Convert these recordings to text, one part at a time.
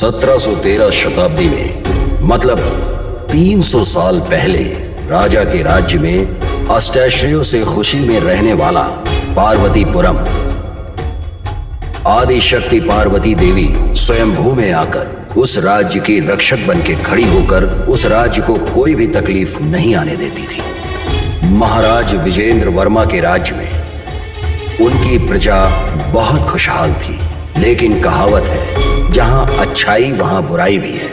1713 शताब्दी में, मतलब 300 साल पहले, राजा के राज्य में अष्टैश्वर्यों से खुशी में रहने वाला पार्वतीपुरम, आदि शक्ति पार्वती देवी स्वयंभू में आकर उस राज्य की रक्षक बनके खड़ी होकर उस राज्य को कोई भी तकलीफ नहीं आने देती थी। महाराज विजेंद्र वर्मा के राज्य में उनकी प्रजा बहुत खुशहाल थी, लेकिन कहावत है, जहां अच्छाई वहां बुराई भी है,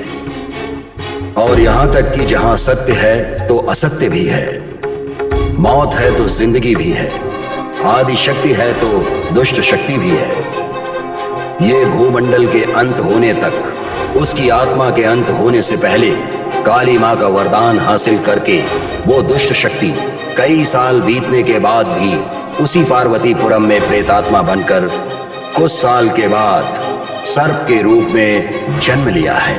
और यहां तक कि जहां सत्य है तो असत्य भी है, मौत है तो जिंदगी भी है, आदि शक्ति है तो दुष्ट शक्ति भी है। ये भूमंडल के अंत होने तक, उसकी आत्मा के अंत होने से पहले काली मां का वरदान हासिल करके वो दुष्ट शक्ति कई साल बीतने के बाद भी उसी पार्वतीपुरम में प्रेतात्मा बनकर कुछ साल के बाद सर्प के रूप में जन्म लिया है।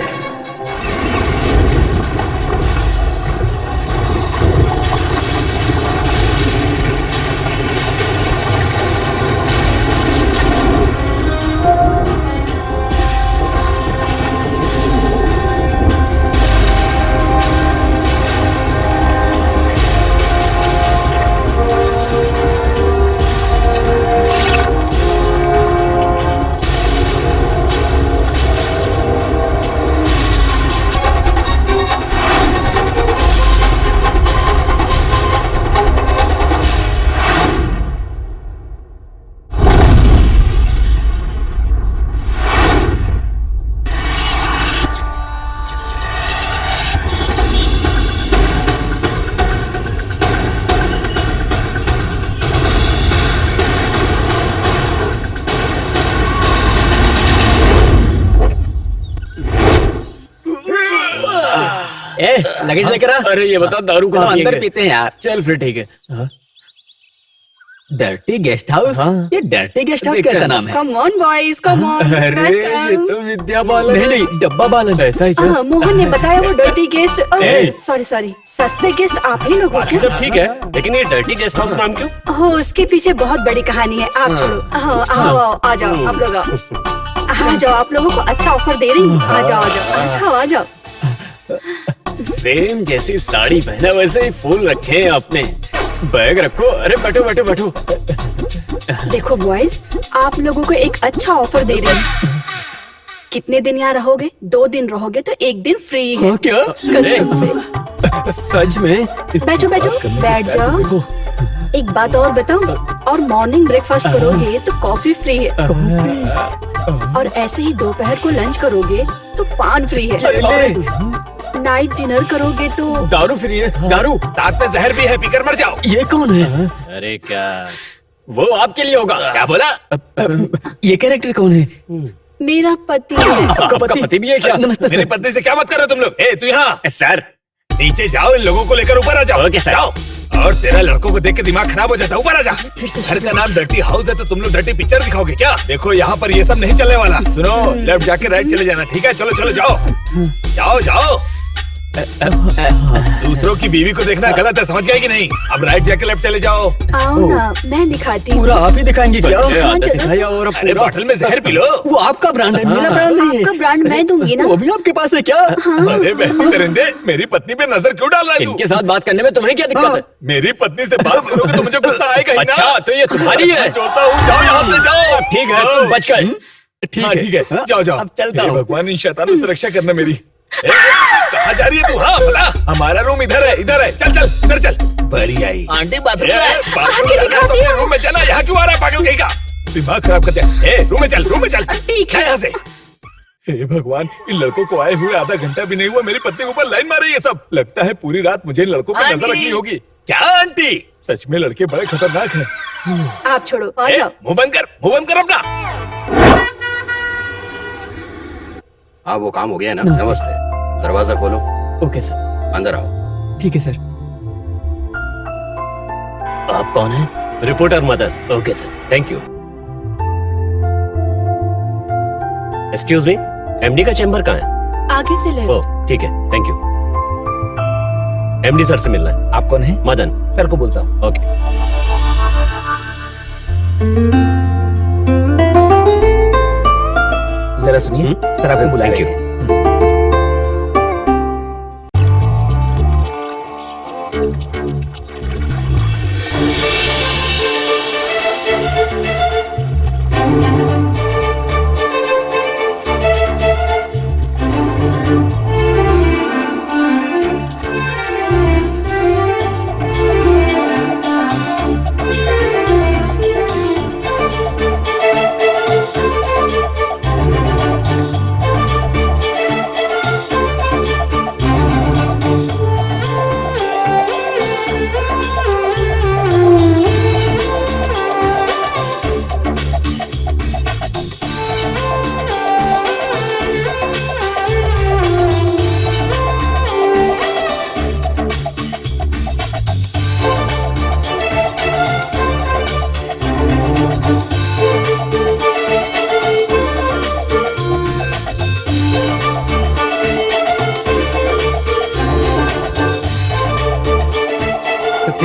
लगेज लेकर आ। अरे ये बताओ दारू कहाँ अंदर पिएंगे? पीते हैं यार। चल फिर ठीक है। Dirty guest house? ये डर्टी गेस्ट हाउस कैसा नाम है? Come on boys, come on. अरे ये तो विद्या बालन है। नहीं डब्बा बालन। ऐसा ही क्या? मोहन ने बताया वो डर्टी गेस्ट, सॉरी सस्ते गेस्ट आप ही लोग हो बाकी क्या? सब ठीक है, लेकिन ये डर्टी गेस्ट हाउस नाम क्यों? हो, उसके पीछे बहुत बड़ी कहानी है। आप चलो, आओ आ जाओ, आप लोग आओ। आ जाओ, आप लोगों को अच्छा ऑफर दे रही हूँ। आ जाओ आ जाओ, अच्छा आ जाओ। सेम जैसी साड़ी पहना वैसे ही फूल रखे हैं आपने। बैग रखो। अरे बैठो बैठो बैठो। देखो बॉयज, आप लोगों को एक अच्छा ऑफर दे रही हूँ। कितने दिन यहाँ रहोगे? 2 दिन रहोगे तो 1 दिन फ्री है। क्या? कसम से। सच में? बैठो बैठो, बैठ जाओ। एक बात और बताऊं, और मॉर्निंग ब्रेकफास्ट करोगे तो कॉफी फ्री है, और ऐसे ही दोपहर को लंच करोगे तो पान फ्री है, नाइट डिनर करोगे तो दारू फ्री है। दारू साथ में जहर भी है, पीकर मर जाओ। ये कौन है? अरे क्या वो आपके लिए होगा? क्या बोला? ये कैरेक्टर कौन है? मेरा पति है। आपका पति भी है क्या? नमस्ते सर। मेरी पत्नी से क्या बात कर रहे हो तुम लोग? ए तू यहाँ। सर नीचे जाओ, इन लोगों को लेकर ऊपर आ जाओ। Okay sir. जाओ। और तेरा लड़कों को देख के दिमाग खराब हो जाता है, ऊपर आ जा। घर का नाम डर्टी हाउस है तो तुम लोग डर्टी पिक्चर दिखाओगे क्या? देखो यहाँ पर ये सब नहीं चलने वाला। सुनो, लेफ्ट जाके राइट चले जाना, ठीक है? चलो चलो जाओ जाओ जाओ। दूसरों की बीवी को देखना गलत है, समझ गए कि नहीं? अब राइट जाके लेफ्ट चले जाओ। आओ ना, मैं दिखाती हूँ। पूरा आप ही दिखाएंगे क्या? हाँ, चलो। दिखाया और अब पूरा बोतल में जहर पी लो। वो आपका ब्रांड है, मेरा ब्रांड नहीं है। आपका ब्रांड मैं दूंगी ना। वो भी आपके पास है क्या? अरे वैसे दरिंदे, मेरी पत्नी पे नजर क्यों डाल रहा है तू? इनके साथ बात करने में तुम्हें क्या दिक्कत है? मेरी पत्नी से बात करोगे तो मुझे गुस्सा आएगा ही ना। अच्छा, तो ये तुम्हारी है? छोड़ता हूँ, जाओ यहाँ से जाओ। ठीक है, तुम बच गए। ठीक है, जाओ जाओ। अब चलता हे हूँ। भगवान, इन शैतानों से रक्षा करना मेरी। कहाँ जा रही है तू? हाँ बता। हमारा रूम इधर है, इधर है। चल चल इधर चल। बड़ी आई आंटी बाथरूम में। रूम में चला। यहाँ क्यों आ रहा है पागल कहीं का? दिमाग खराब करते हैं। रूम में चल, रूम में चल। ठीक है। यहाँ से। हे भगवान, इन लड़कों को आए हुए आधा घंटा भी नहीं हुआ, मेरी पत्नी के ऊपर लाइन मार रही है सब। लगता है पूरी रात मुझे इन लड़कों पर नजर रखनी होगी। क्या आंटी? सच में लड़के बड़े खतरनाक हैं। आप छोड़ो, आ जाओ। मुंह बंद कर अपना। हाँ वो काम हो गया ना। नमस्ते, दरवाजा खोलो। Okay sir. अंदर आओ। ठीक है सर। आप कौन हैं? Reporter Madan. Okay sir. Thank you. Excuse me, MD का चेंबर कहाँ है? आगे से ले लो। ओह ठीक है, थैंक यू। एमडी सर से मिलना है। आप कौन है? मदन। सर को बोलता हूँ। ओके। जरा सुनिए, सर आपको बुला थैंक रहे यू। हैं।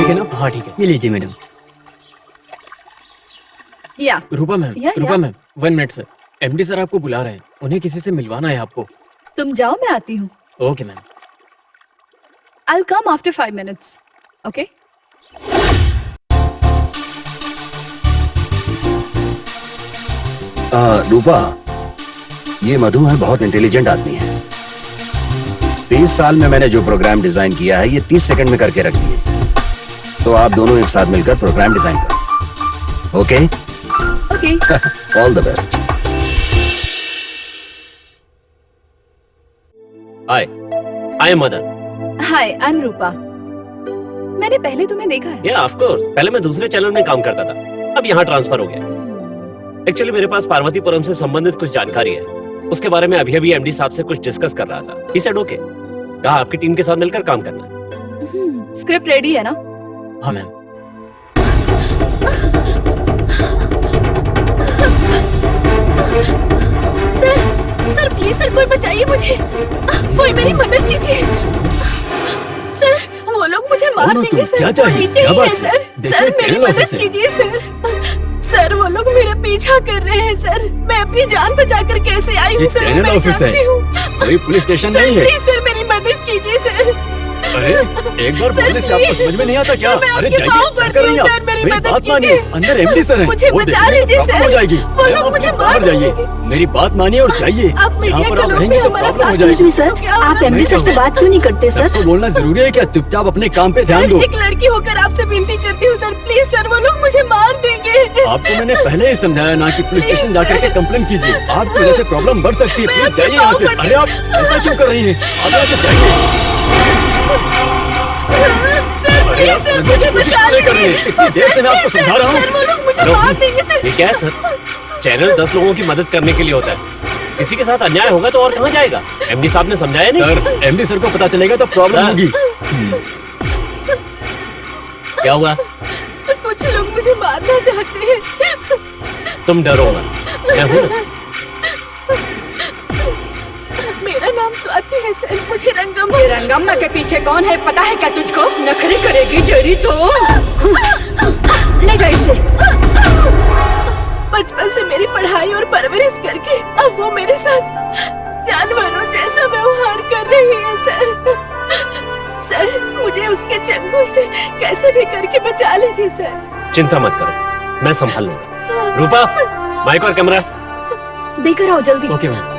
ठीक है ना? हाँ ठीक है, ये लीजिए मैडम। या रूपा मैम, या, रूपा या। Ma'am, 1 minute sir, MD sir आपको बुला रहे हैं, उन्हें किसी से मिलवाना है आपको। तुम जाओ, मैं आती हूँ। Okay ma'am. I'll come after 5 minutes. Okay? रूपा, ये मधु है, बहुत इंटेलिजेंट आदमी है। 30 साल में मैंने जो प्रोग्राम डिजाइन किया है ये 30 सेकंड में करके रख दिए। तो आप दोनों एक साथ मिलकर प्रोग्राम डिजाइन करो। Okay? Okay. All the best. Hi, I am Madan. Hi, I'm Rupa. मैंने पहले तुम्हें देखा है। या ऑफ कोर्स, पहले मैं दूसरे चैनल में काम करता था, अब यहाँ ट्रांसफर हो गया। एक्चुअली मेरे पास पार्वतीपुरम से संबंधित कुछ जानकारी है, उसके बारे में अभी एमडी साहब से कुछ डिस्कस कर रहा था। ही सेड ओके, कहा आपकी टीम के साथ मिलकर काम करना है। स्क्रिप्ट रेडी है ना? हाँ मैम। सर प्लीज सर, कोई बचाइए मुझे, कोई मेरी मदद कीजिए। सर वो लोग मुझे मार कौन हो देंगे तुम? सर, क्या चाहिए? नीचे क्या ही बात है है? सर। देखिए, सर मेरी चैनल मदद ऑफिस है। कीजिए सर वो लोग मेरा पीछा कर रहे हैं सर, मैं अपनी जान बचाकर कैसे आई हूँ ये सर, चैनल मैं ऑफिस है, जानती हूँ। कोई पुलिस स्टेशन सर नहीं है। प्लीज सर मेरी मदद कीजिए सर। अरे एक बार सर, बोलने से आपको प्लीज। समझ में नहीं आता क्या? सर, मैं अरे आपके जाइए, पाँव क्या पड़ती कर रही हूँ, हैं सर, मेरी मेरी मदद बात मानिए, कीजिए। अंदर एमडी सर हैं, मुझे वो बचा देखेंगे तो लीजिए, प्रॉब्लम सर। हो जाएगी। वो मैम, लोग आप मुझे प्लीज मार बाहर जाइए, देंगे। मेरी बात मानिए और जाइए। आप मीडिया यहाँ पर के आप लोग रहेंगे भी तो हमारा प्रॉब्लम हो साथ जाएगी। में सर, आप एमडी सर से बात क्यों नहीं करते सर? सबको बोलना जरूरी है क्या? चुपचाप अपने काम पे ध्यान दो। एक लड़की होकर आपसे विनती करती हूँ सर, प्लीज सर, वो लोग मुझे मार देंगे। आपको मैंने पहले ही समझाया ना कि पुलिस प्लीज स्टेशन जाकर के सर। कंप्लेन कीजिए, आपकी वजह से प्रॉब्लम बढ़ सकती है। मैं प्लीज आपके जाइए यहाँ से। पाँव पड़ती अरे आप ऐसा क्यों कर रही हैं? आप यहाँ से जाइए। सर अरे प्लीज आप सर, समझने मुझे की कोशिश बचा क्यों नहीं कर रही लीजिए। हैं? इतनी देर से मैं आपको सर, समझा रहा हूँ। सर वो लोग मुझे हेलो, मार देंगे सर। ये क्या है सर? चैनल 10 लोगों की मदद करने के लिए होता है, किसी के साथ अन्याय होगा तो और कहाँ जाएगा? एमडी साहब ने समझाया नहीं? सर एमडी सर को पता चलेगा तो प्रॉब्लम सर। होगी। क्या हुआ? कुछ लोग मुझे मारना चाहते हैं। तुम डरो मत, मैं हूं ना। मेरा नाम स्वाति है सर, मुझे रंगम्मा के पीछे कौन है पता है क्या तुझको? नखरे करेगी तेरी तो। ले जा इसे। बचपन से मेरी पढ़ाई और परवरिश करके अब वो मेरे साथ जानवरों जैसा व्यवहार कर रही है सर। सर मुझे उसके चंगुल से कैसे भी करके बचा लीजिए सर। चिंता मत करो, मैं संभाल लूंगा। रूपा, माइक और कैमरा। देकर आओ जल्दी। Okay ma'am.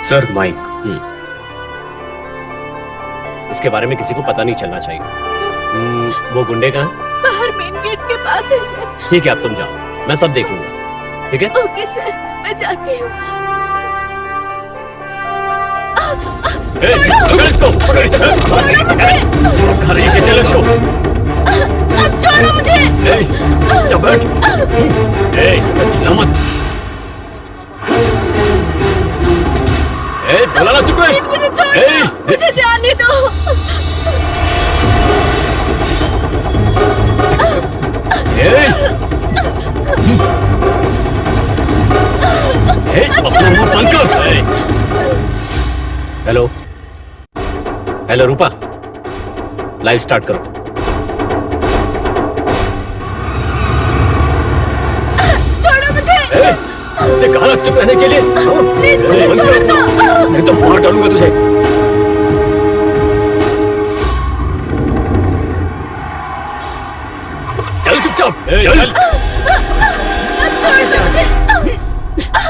Sir mic. इसके बारे में किसी को पता नहीं चलना चाहिए। वो गुंडे कहाँ? बाहर मेन गेट के पास है सर। ठीक है, अब तुम जाओ, मैं सब देख लूंगा। ठीक है? ओके सर, मैं जाती हूँ। ए, पकड़ इसको, पकड़ इसको। चलो, खा रही है, चल इसको। छोड़ो मुझे। ए, चुप बैठ। ए, चिल्ला मत। ए, बोला ना चुप रहे। प्लीज मुझे छोड़ ए, दो, मुझे जाने दो। ए, अपना मुंह बंद कर। ए, हेलो, हेलो रूपा, लाइव स्टार्ट करो। छोड़ो मुझे। से कहा ना चुप रहने के लिए। प्लीज मुझे बंद छोड़ कर। दो। मैं तो मार डालूंगा तुझे। चल चुपचाप, चल। छोड़ दो मुझे।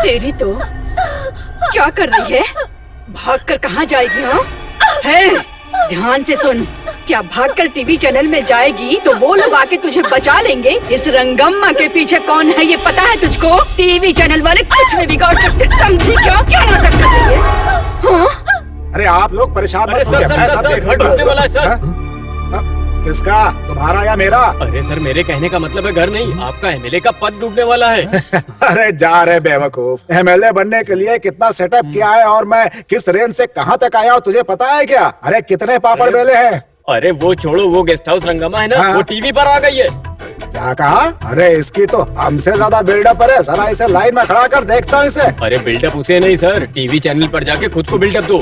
तेरी तो क्या कर रही है? भागकर कहाँ जाएगी? हाँ है, ध्यान से सुन, क्या भागकर टीवी चैनल में जाएगी तो वो लोग आके तुझे बचा लेंगे? इस रंगम्मा के पीछे कौन है ये पता है तुझको? टीवी चैनल वाले कुछ नहीं बिगाड़ सकते, समझी क्या? क्या नाटक कर रही है? हाँ? अरे आप लोग परेशान अरे मत सर, होइए, सर, मैं सर, सब सर, देख घर लूंगा। ढूंढने वाला है, सर। हाँ? किसका, तुम्हारा या मेरा? अरे सर मेरे कहने का मतलब है घर नहीं, आपका एमएलए का पद डूबने वाला है। अरे जा रहे बेवकूफ, एमएलए बनने के लिए कितना सेटअप किया है और मैं किस रेंज से कहां तक आया हूं तुझे पता है क्या? अरे कितने पापड़ बेले हैं? अरे वो छोड़ो, वो गेस्ट हाउस रंगमा है ना, हाँ। वो टीवी पर आ गई है। क्या कहा? अरे इसकी तो हमसे ज्यादा बिल्डअप है, जरा इसे लाइन में खड़ा कर देखता हूँ इसे। अरे बिल्डअप उसे नहीं सर, टीवी चैनल पर जाके खुद को बिल्डअप दो।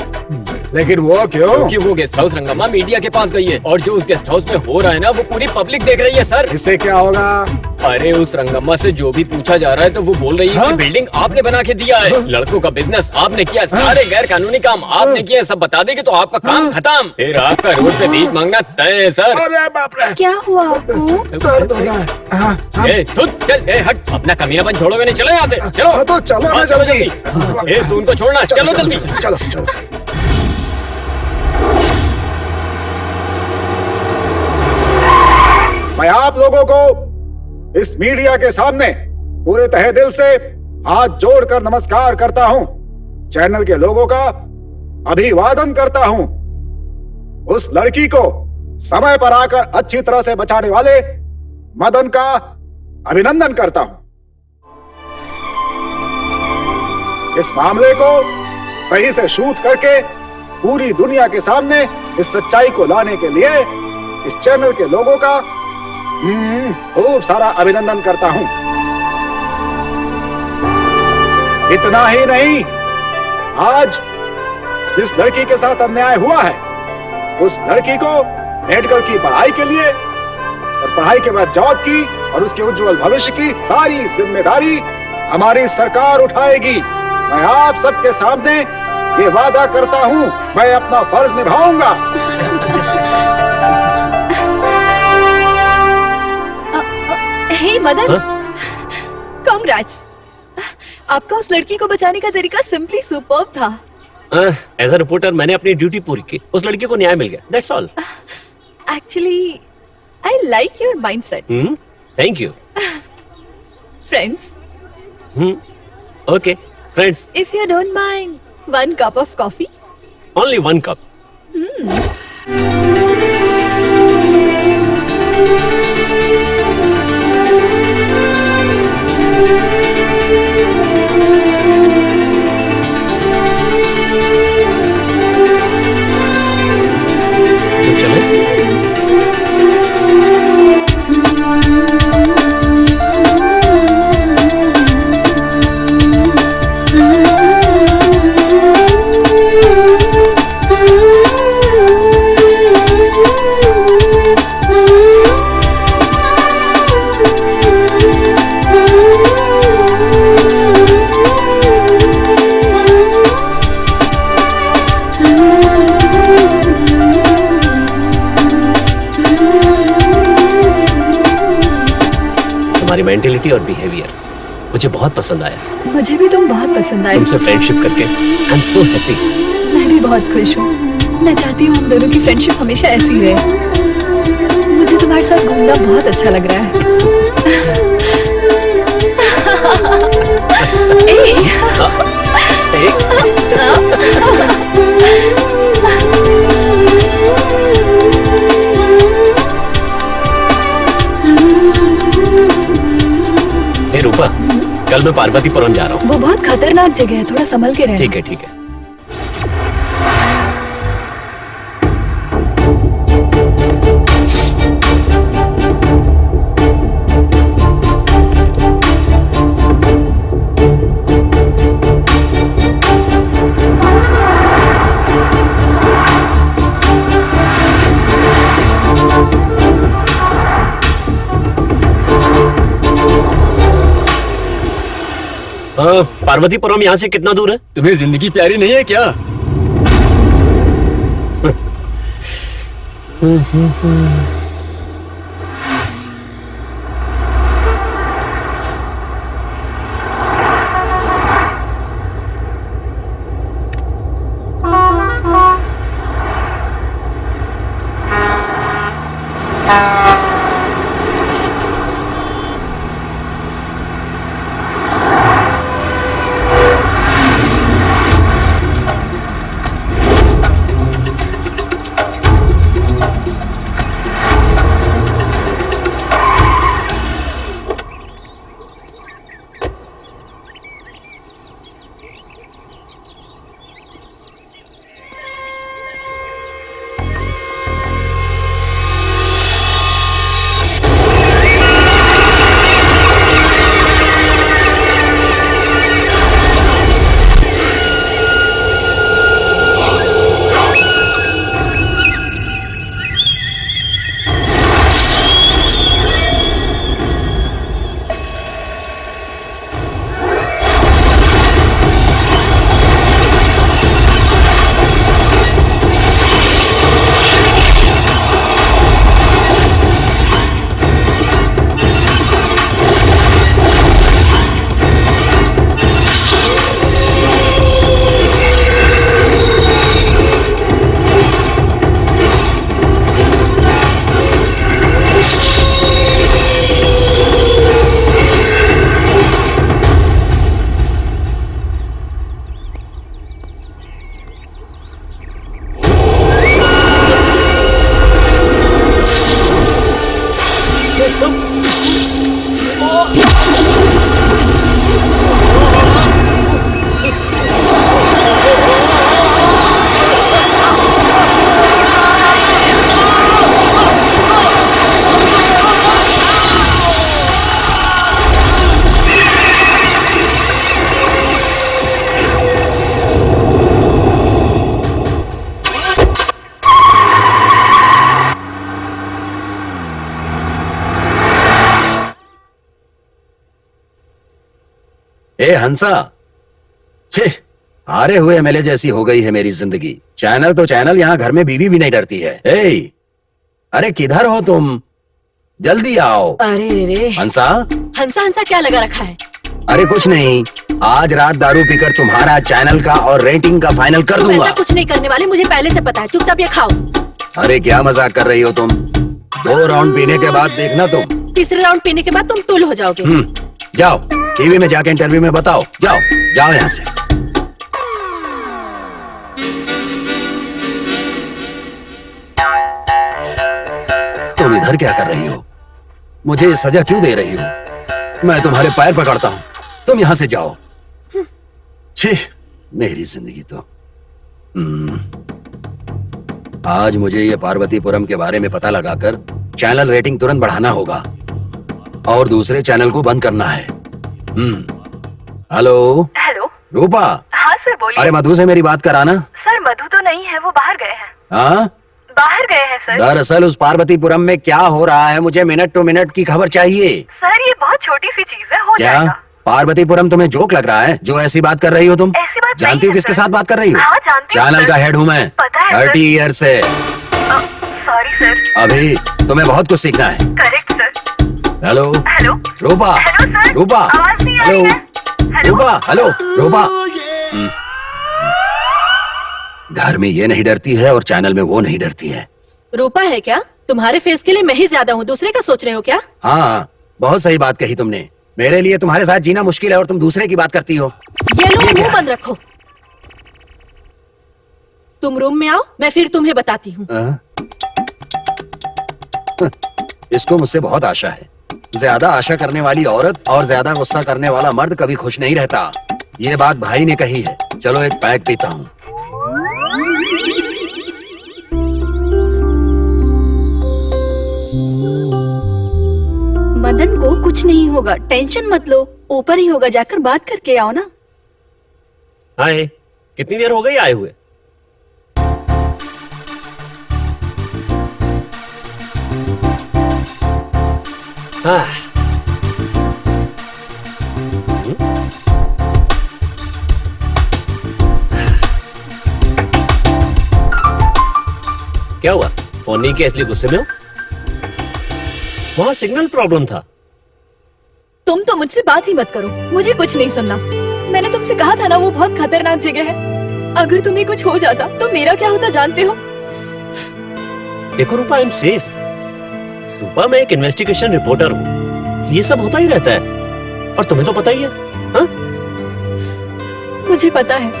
लेकिन वो क्यों? क्योंकि वो गेस्ट हाउस रंगम्मा मीडिया के पास गई है और जो उस गेस्ट हाउस में हो रहा है ना वो पूरी पब्लिक देख रही है सर। इससे क्या होगा? अरे उस रंगम्मा से जो भी पूछा जा रहा है तो वो बोल रही है हाँ? कि बिल्डिंग आपने बना के दिया है, लड़कों का बिजनेस आपने किया, सारे गैर कानूनी काम आपने किए, सब बता देगी तो आपका काम खत्म, फिर आपका रोड पे भीख मांगना तय है सर। अरे बाप रे, क्या हुआ आपको? दर्द हो रहा है। हाँ, हाँ, ए, चल, हट, अपना कमीनापन छोड़ोगे नहीं, चलो यहाँ से, चलो। हाँ, तो चलो ना हाँ, चलो जल्दी। जल्दी। ए, तू उनको छोड़ना, चलो जल्दी। चलो चलो। मैं आप लोगों को इस मीडिया के सामने पूरे तहे दिल से हाथ जोड़कर नमस्कार करता हूं। चैनल के लोगों का अभिवादन करता हूं। उस लड़की को समय पर आकर अच्छी तरह से बचाने वाले मदन का अभिनंदन करता हूं। इस मामले को सही से शूट करके पूरी दुनिया के सामने इस सच्चाई को लाने के लिए इस चैनल के लोगों का खूब सारा अभिनंदन करता हूं। इतना ही नहीं, आज जिस लड़की के साथ अन्याय हुआ है उस लड़की को मेडिकल की पढ़ाई के लिए और पढ़ाई के बाद जॉब की और उसके उज्जवल भविष्य की सारी जिम्मेदारी हमारी सरकार उठाएगी। मैं आप सबके सामने ये वादा करता हूं, मैं अपना फर्ज निभाऊंगा। हे मदन, कांग्रेट्स। आपका उस लड़की को बचाने का तरीका सिंपली सुपर्ब था। एज अ रिपोर्टर मैंने अपनी ड्यूटी पूरी की, उस लड़की को न्याय मिल गया, that's all. Actually I like your mindset. Thank you. Friends, okay friends, if you don't mind, 1 cup of coffee? Only 1 cup. तो चलो। तुम्हारी मेंटेलिटी और बिहेवियर मुझे बहुत पसंद आया। मुझे भी तुम बहुत पसंद आए। तुमसे फ्रेंडशिप करके आई एम सो हैप्पी। मैं भी बहुत खुश हूँ। मैं चाहती हूँ हम दोनों की फ्रेंडशिप हमेशा ऐसी ही रहे। मुझे तुम्हारे साथ घूमना बहुत अच्छा लग रहा है। हे रूपा, कल मैं पार्वतीपुरम जा रहा हूँ। वो बहुत खतरनाक जगह है, थोड़ा संभल के रहना। ठीक है, ठीक है। पार्वतीपुरम यहाँ से कितना दूर है? तुम्हें जिंदगी प्यारी नहीं है क्या? ए हंसा, छे, हारे हुए एमएलए जैसी हो गई है मेरी जिंदगी। चैनल तो चैनल, यहाँ घर में बीवी भी नहीं डरती है। ए, अरे किधर हो तुम? जल्दी आओ। अरे रे हंसा, हंसा हंसा क्या लगा रखा है? अरे कुछ नहीं, आज रात दारू पीकर तुम्हारा चैनल का और रेटिंग का फाइनल कर तुम दूंगा। ऐसा कुछ नहीं करने वाले, मुझे पहले से पता है। चुपचाप ये खाओ। अरे क्या मजाक कर रही हो तुम? 2 राउंड पीने के बाद देखना तुम। तीसरे राउंड पीने के बाद तुम टूल हो जाओगे। जाओ टीवी में जाके इंटरव्यू में बताओ। जाओ जाओ यहाँ से। तुम इधर क्या कर रही हो? मुझे सजा क्यों दे रही हो? मैं तुम्हारे पैर पकड़ता हूं, तुम यहां से जाओ। छी, मेरी जिंदगी तो। आज मुझे ये पार्वतीपुरम के बारे में पता लगाकर चैनल रेटिंग तुरंत बढ़ाना होगा और दूसरे चैनल को बंद करना है। Hello hello. रूपा। हाँ सर बोलिए। अरे मधु से मेरी बात कराना। सर मधु तो नहीं है, वो बाहर गए हैं। हाँ, बाहर गए हैं सर। दरअसल उस पार्वतीपुरम में क्या हो रहा है मुझे मिनट टू मिनट की खबर चाहिए। सर ये बहुत छोटी सी चीज है, हो क्या जाएगा। पार्वतीपुरम तुम्हें जोक लग रहा है जो ऐसी बात कर रही हो तुम? ऐसी बात जानती नहीं हो है किसके सर। साथ बात कर रही हो? हाँ, जानती हूँ चैनल सर। का हेड हूँ मैं, पता है 30 ईयर से। Sorry sir. अभी तुम्हें बहुत कुछ सीखना है। Correct sir. Hello hello. Rupa. Hello sir. Rupa. आवाज नहीं आ रही हेलो है। हेलो। रूपा। हेलो रूपा। घर में ये नहीं डरती है और चैनल में वो नहीं डरती है। रूपा है क्या? तुम्हारे फेस के लिए मैं ही ज्यादा हूँ, दूसरे का सोच रहे हो क्या? हाँ, बहुत सही बात कही तुमने। मेरे लिए तुम्हारे साथ जीना मुश्किल है और तुम दूसरे की बात करती हो। ये लो, मुंह बंद रखो। तुम रूम में आओ, मैं फिर तुम्हें बताती हूँ। इसको मुझसे बहुत आशा है। ज्यादा आशा करने वाली औरत और ज्यादा गुस्सा करने वाला मर्द कभी खुश नहीं रहता। ये बात भाई ने कही है। चलो एक पैक पीता हूँ। मदन को कुछ नहीं होगा, टेंशन मत लो। ऊपर ही होगा, जाकर बात करके आओ ना। आए, कितनी देर हो गई आए हुए? हाँ। क्या हुआ? फोन नहीं किया इसलिए गुस्से में हो? वहां सिग्नल प्रॉब्लम था। तुम तो मुझसे बात ही मत करो, मुझे कुछ नहीं सुनना। मैंने तुमसे कहा था ना, वो बहुत खतरनाक जगह है। अगर तुम्हें कुछ हो जाता तो मेरा क्या होता जानते हो? देखो रूपा, आई एम सेफ। रूपा, मैं एक इन्वेस्टिगेशन रिपोर्टर हूँ, ये सब होता ही रहता है और तुम्हें तो पता ही है। हाँ? मुझे पता है,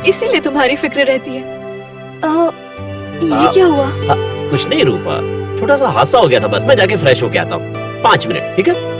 इसीलिए तुम्हारी फिक्र रहती है। ये क्या हुआ? कुछ नहीं रूपा, छोटा सा हादसा हो गया था बस। मैं जाके फ्रेश होके आता हूँ, 5 मिनट, ठीक है?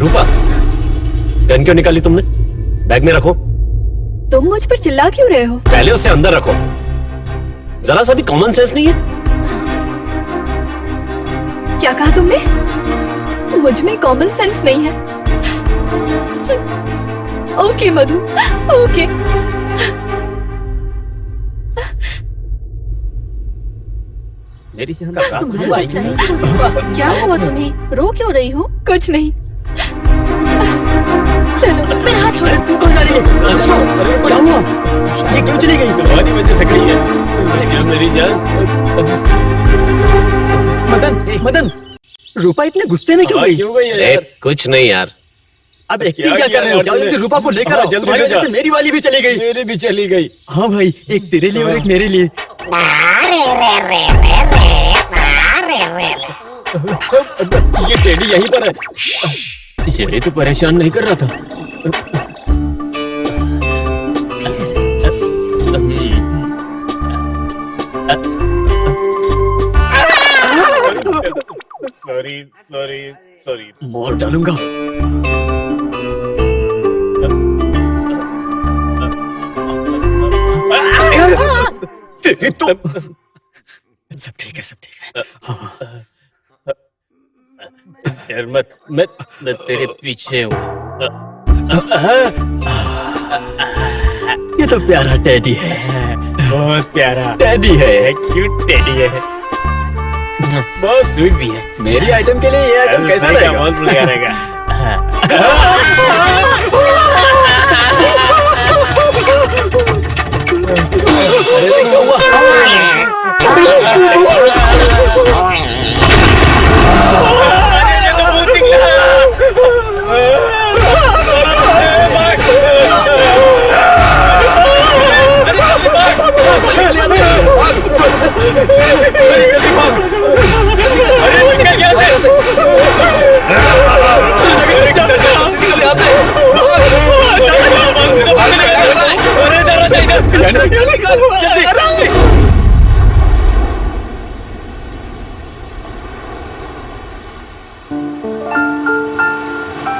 रूपा, गन क्यों निकाली तुमने? बैग में रखो। तुम मुझ पर चिल्ला क्यों रहे हो? पहले उसे अंदर रखो। जरा सा भी कॉमन सेंस नहीं है? क्या कहा तुमने? मुझ में कॉमन सेंस नहीं है। ओके मधु, ओके। मेरी जान, तुम्हारी आवाज नहीं। क्या हुआ तुम्हें? रो क्यों रही हो? कुछ नहीं। चलो मेरा हाथ छोड़ो। तू कौन जा रही है? क्या हुआ? ये क्यों चली गई? तुम्हारी वजह से गई है मेरी जान। मदन, मदन, रूपा इतने गुस्से में क्यों गई? क्यों गई है यार? कुछ नहीं यार। अब एक्टिंग क्या कर रहे हो? जाओ जल्दी रूपा को लेकर आओ। जल्दी तुम्हारी से वजह जा। से मेरी वाली भी चली गई। मेरी भी चली गई। हाँ भाई, एक तेरे लिए और एक मेरे लिए। ये टेडी यहीं पर है। ये तो परेशान नहीं कर रहा था। Sorry sorry sorry. मार डालूंगा। तेरे तो सब ठीक है, सब ठीक है। डर मत, मैं तेरे पीछे हूँ। ये तो प्यारा टेडी है, बहुत प्यारा टेडी है। क्यूट टेडी है, बहुत स्वीट भी है। मेरी आइटम के लिए ये आइटम कैसा रहेगा? बहुत बढ़िया रहेगा।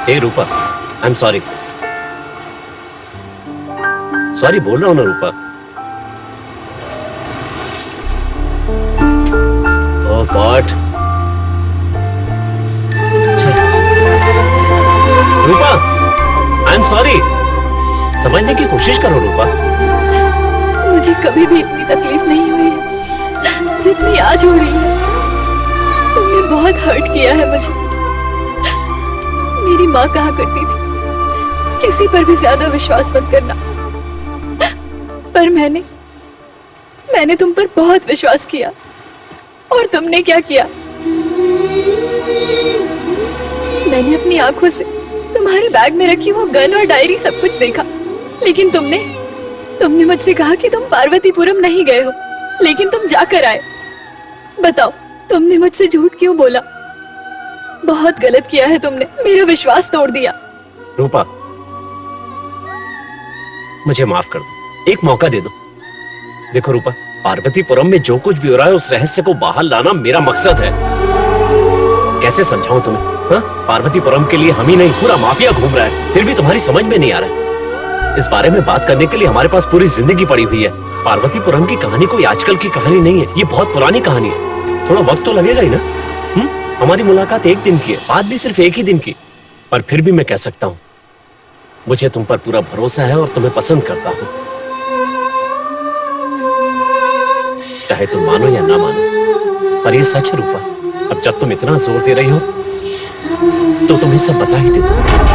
Hey Rupa, I am sorry. Sorry बोल रहा हूं ना Rupa. Oh God. Rupa, I am sorry. समझने की कोशिश करो रूपा। मुझे कभी भी इतनी तकलीफ नहीं हुई है जितनी आज हो रही है। तुमने बहुत हर्ट किया है मुझे। मेरी माँ कहा करती थी किसी पर भी ज्यादा विश्वास मत करना, पर मैंने तुम पर बहुत विश्वास किया। और तुमने क्या किया? मैंने अपनी आंखों से तुम्हारे बैग में रखी वो गन और डायरी सब कुछ देखा, लेकिन तुमने मुझसे कहा कि तुम पार्वतीपुरम नहीं गए हो, लेकिन तुम जाकर आए। बताओ, तुमने मुझसे झूठ क्यों बोला? बहुत गलत किया है तुमने, मेरा विश्वास तोड़ दिया। रूपा, मुझे माफ कर दो, एक मौका दे दो। देखो रूपा, पार्वतीपुरम में जो कुछ भी हो रहा है उस रहस्य को बाहर लाना मेरा मकसद है। कैसे समझाऊं तुम्हें? हाँ? पार्वतीपुरम के लिए हम ही नहीं पूरा माफिया घूम रहा है, फिर भी तुम्हारी समझ में नहीं आ रहा है। इस बारे में बात करने के लिए हमारे पास पूरी जिंदगी पड़ी हुई है। पार्वतीपुरम की कहानी कोई आजकल की कहानी नहीं है, ये बहुत पुरानी कहानी है। थोड़ा वक्त तो लगेगा ही ना। हमारी मुलाकात एक दिन की है, बात भी सिर्फ एक ही दिन की, पर फिर भी मैं कह सकता हूँ मुझे तुम पर पूरा भरोसा है और तुम्हें पसंद करता हूँ। चाहे तुम मानो या ना मानो, पर ये सच है रूपा। अब जब तुम इतना जोर दे रही हो तो तुम्हें सब बता ही देता हूँ।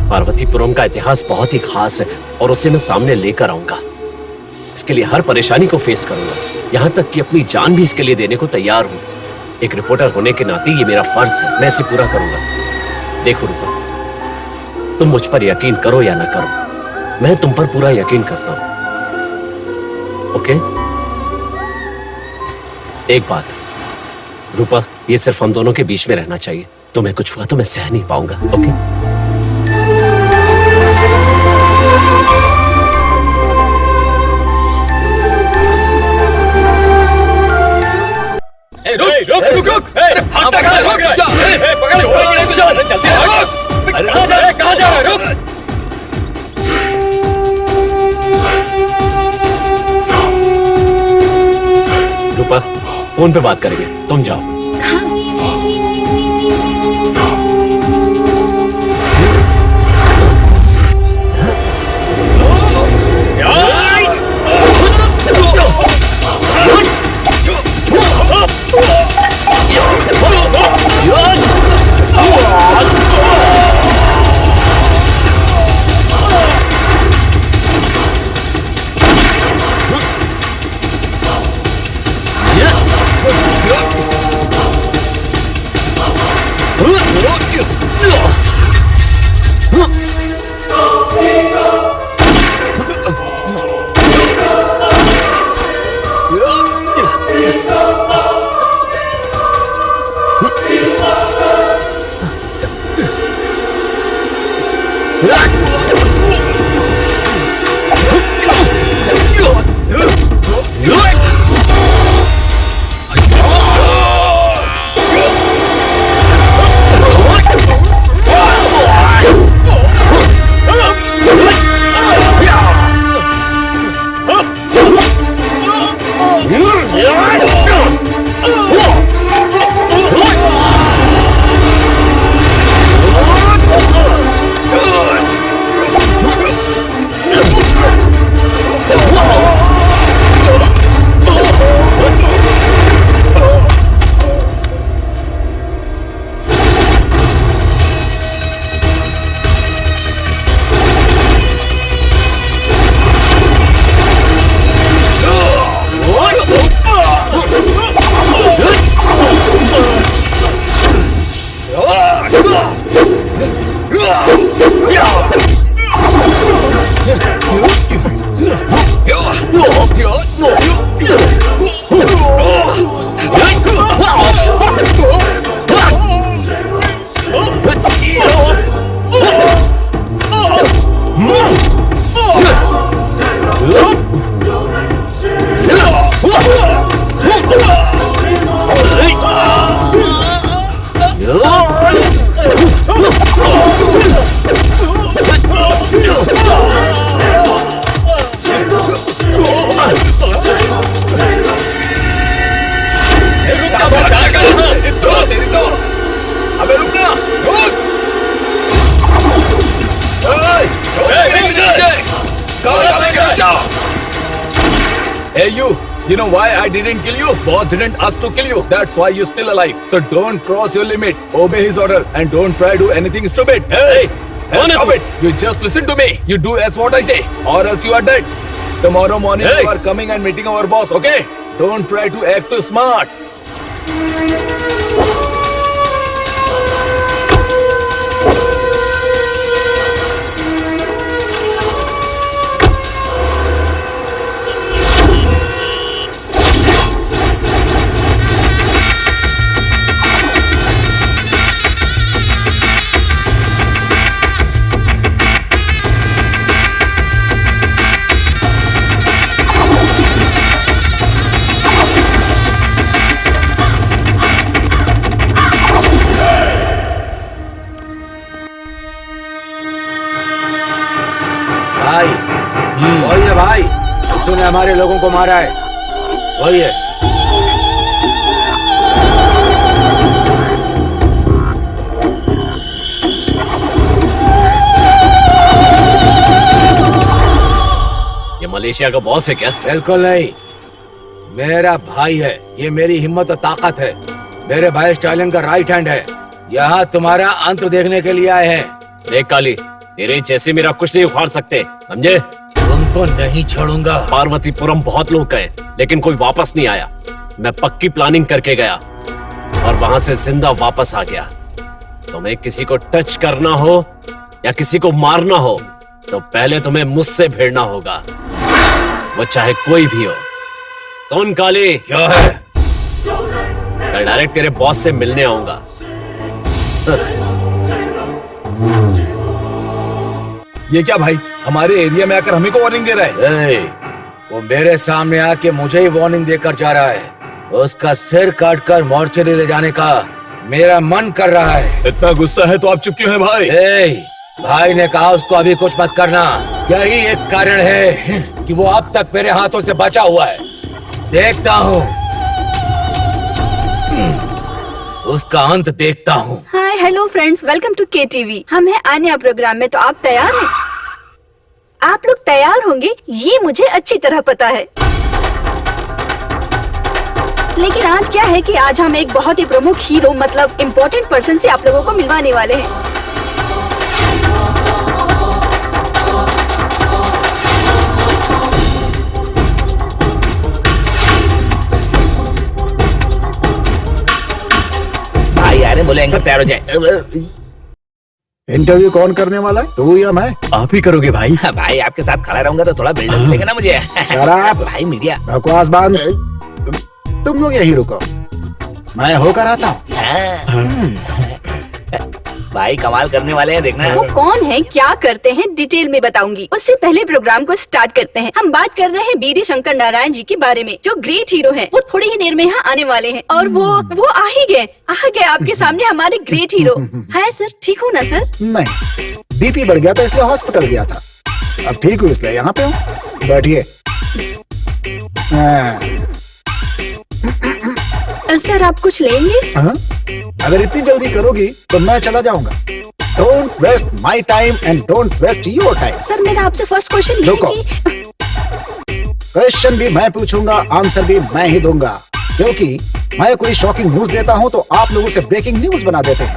पार्वतीपुरम का इतिहास बहुत ही खास है और उसे मैं सामने लेकर आऊंगा। इसके लिए हर परेशानी को फेस करूंगा, यहाँ तक कि अपनी जान भी इसके लिए देने को तैयार हूँ। एक रिपोर्टर होने के नाते ये मेरा फर्ज है, मैं इसे पूरा करूंगा। देखो रूपा, तुम मुझ पर यकीन करो या ना करो, मैं तुम पर पूरा यकीन करता हूँ। ओके? एक बात रूपा, ये सिर्फ हम दोनों के बीच में रहना चाहिए। तुम्हें कुछ हुआ तो मैं सह नहीं पाऊंगा। ओके? रुक। कहाँ जा रहा है? रुक। रूपा, फोन पे बात करेंगे, तुम जाओ। Hey you know why I didn't kill you? Boss didn't ask to kill you. That's why you're still alive. So don't cross your limit. Obey his order and don't try to do anything stupid. Hey, stop it. You just listen to me. You do as what I say or else you are dead. Tomorrow morning you are coming and meeting our boss, okay? Don't try to act too smart. भाई वही है भाई, उसने हमारे लोगों को मारा है, वही है। ये मलेशिया का बॉस है क्या? बिल्कुल नहीं, मेरा भाई है। ये मेरी हिम्मत और ताकत है। मेरे भाई स्टालिन का राइट हैंड है। यहाँ तुम्हारा अंत देखने के लिए आए हैं। देख काली, तेरे जैसे मेरा कुछ नहीं उखाड़ सकते, समझे? तुमको नहीं छोड़ूंगा। पार्वतीपुरम बहुत लोग गए लेकिन कोई वापस नहीं आया। मैं पक्की प्लानिंग करके गया और वहां से जिंदा वापस आ गया। तुम्हें किसी को टच करना हो या किसी को मारना हो तो पहले तुम्हें मुझसे भिड़ना होगा, वो चाहे कोई भी हो। सुन काली, क्या है? कल डायरेक्ट तेरे बॉस से मिलने आऊंगा। ये क्या भाई, हमारे एरिया में आकर हमें को वार्निंग दे रहा है? वो मेरे सामने आके मुझे ही वार्निंग देकर जा रहा है। उसका सिर काट कर मोर्चरी ले जाने का मेरा मन कर रहा है। इतना गुस्सा है तो आप चुप क्यों हैं भाई? भाई ने कहा उसको अभी कुछ मत करना। यही एक कारण है कि वो अब तक मेरे हाथों से बचा हुआ है। देखता हूँ, उसका अंत देखता हूँ। Hi hello friends, welcome to KTV। हम हैं आन्या प्रोग्राम में, तो आप तैयार हैं? आप लोग तैयार होंगे ये मुझे अच्छी तरह पता है। लेकिन आज क्या है कि आज हम एक बहुत ही प्रमुख हीरो मतलब इम्पोर्टेंट पर्सन से आप लोगों को मिलवाने वाले हैं। भाई यार बोले एंकर तैयार हो जाए। इंटरव्यू कौन करने वाला है, तू या मैं? आप ही करोगे भाई। भाई आपके साथ खड़ा रहूंगा तो थोड़ा बिल्डअप मिलेगा ना मुझे। शराब। भाई मीडिया। बकवास बंद। तुम लोग यही रुको, मैं होकर आता हूँ। भाई कमाल करने वाले हैं, देखना। वो कौन है, क्या करते हैं, डिटेल में बताऊंगी। उससे पहले प्रोग्राम को स्टार्ट करते हैं। हम बात कर रहे हैं बीडी शंकर नारायण जी के बारे में, जो ग्रेट हीरो हैं। वो थोड़ी ही देर में यहाँ आने वाले हैं और वो आ ही गए आपके सामने हमारे ग्रेट हीरो। है सर, ठीक हो ना सर? नहीं, बीपी बढ़ गया था इसलिए हॉस्पिटल गया था। अब ठीक हूँ इसलिए यहाँ पे हूँ। बैठिए। सर आप कुछ लेंगे? हाँ? अगर इतनी जल्दी करोगी तो मैं चला जाऊंगा। Don't waste my time and don't waste your time. Sir मेरा आपसे फर्स्ट क्वेश्चन ये रुको। है कि क्वेश्चन भी मैं पूछूंगा, आंसर भी मैं ही दूंगा, क्योंकि मैं कोई शॉकिंग न्यूज देता हूँ तो आप लोग उसे ब्रेकिंग न्यूज बना देते हैं।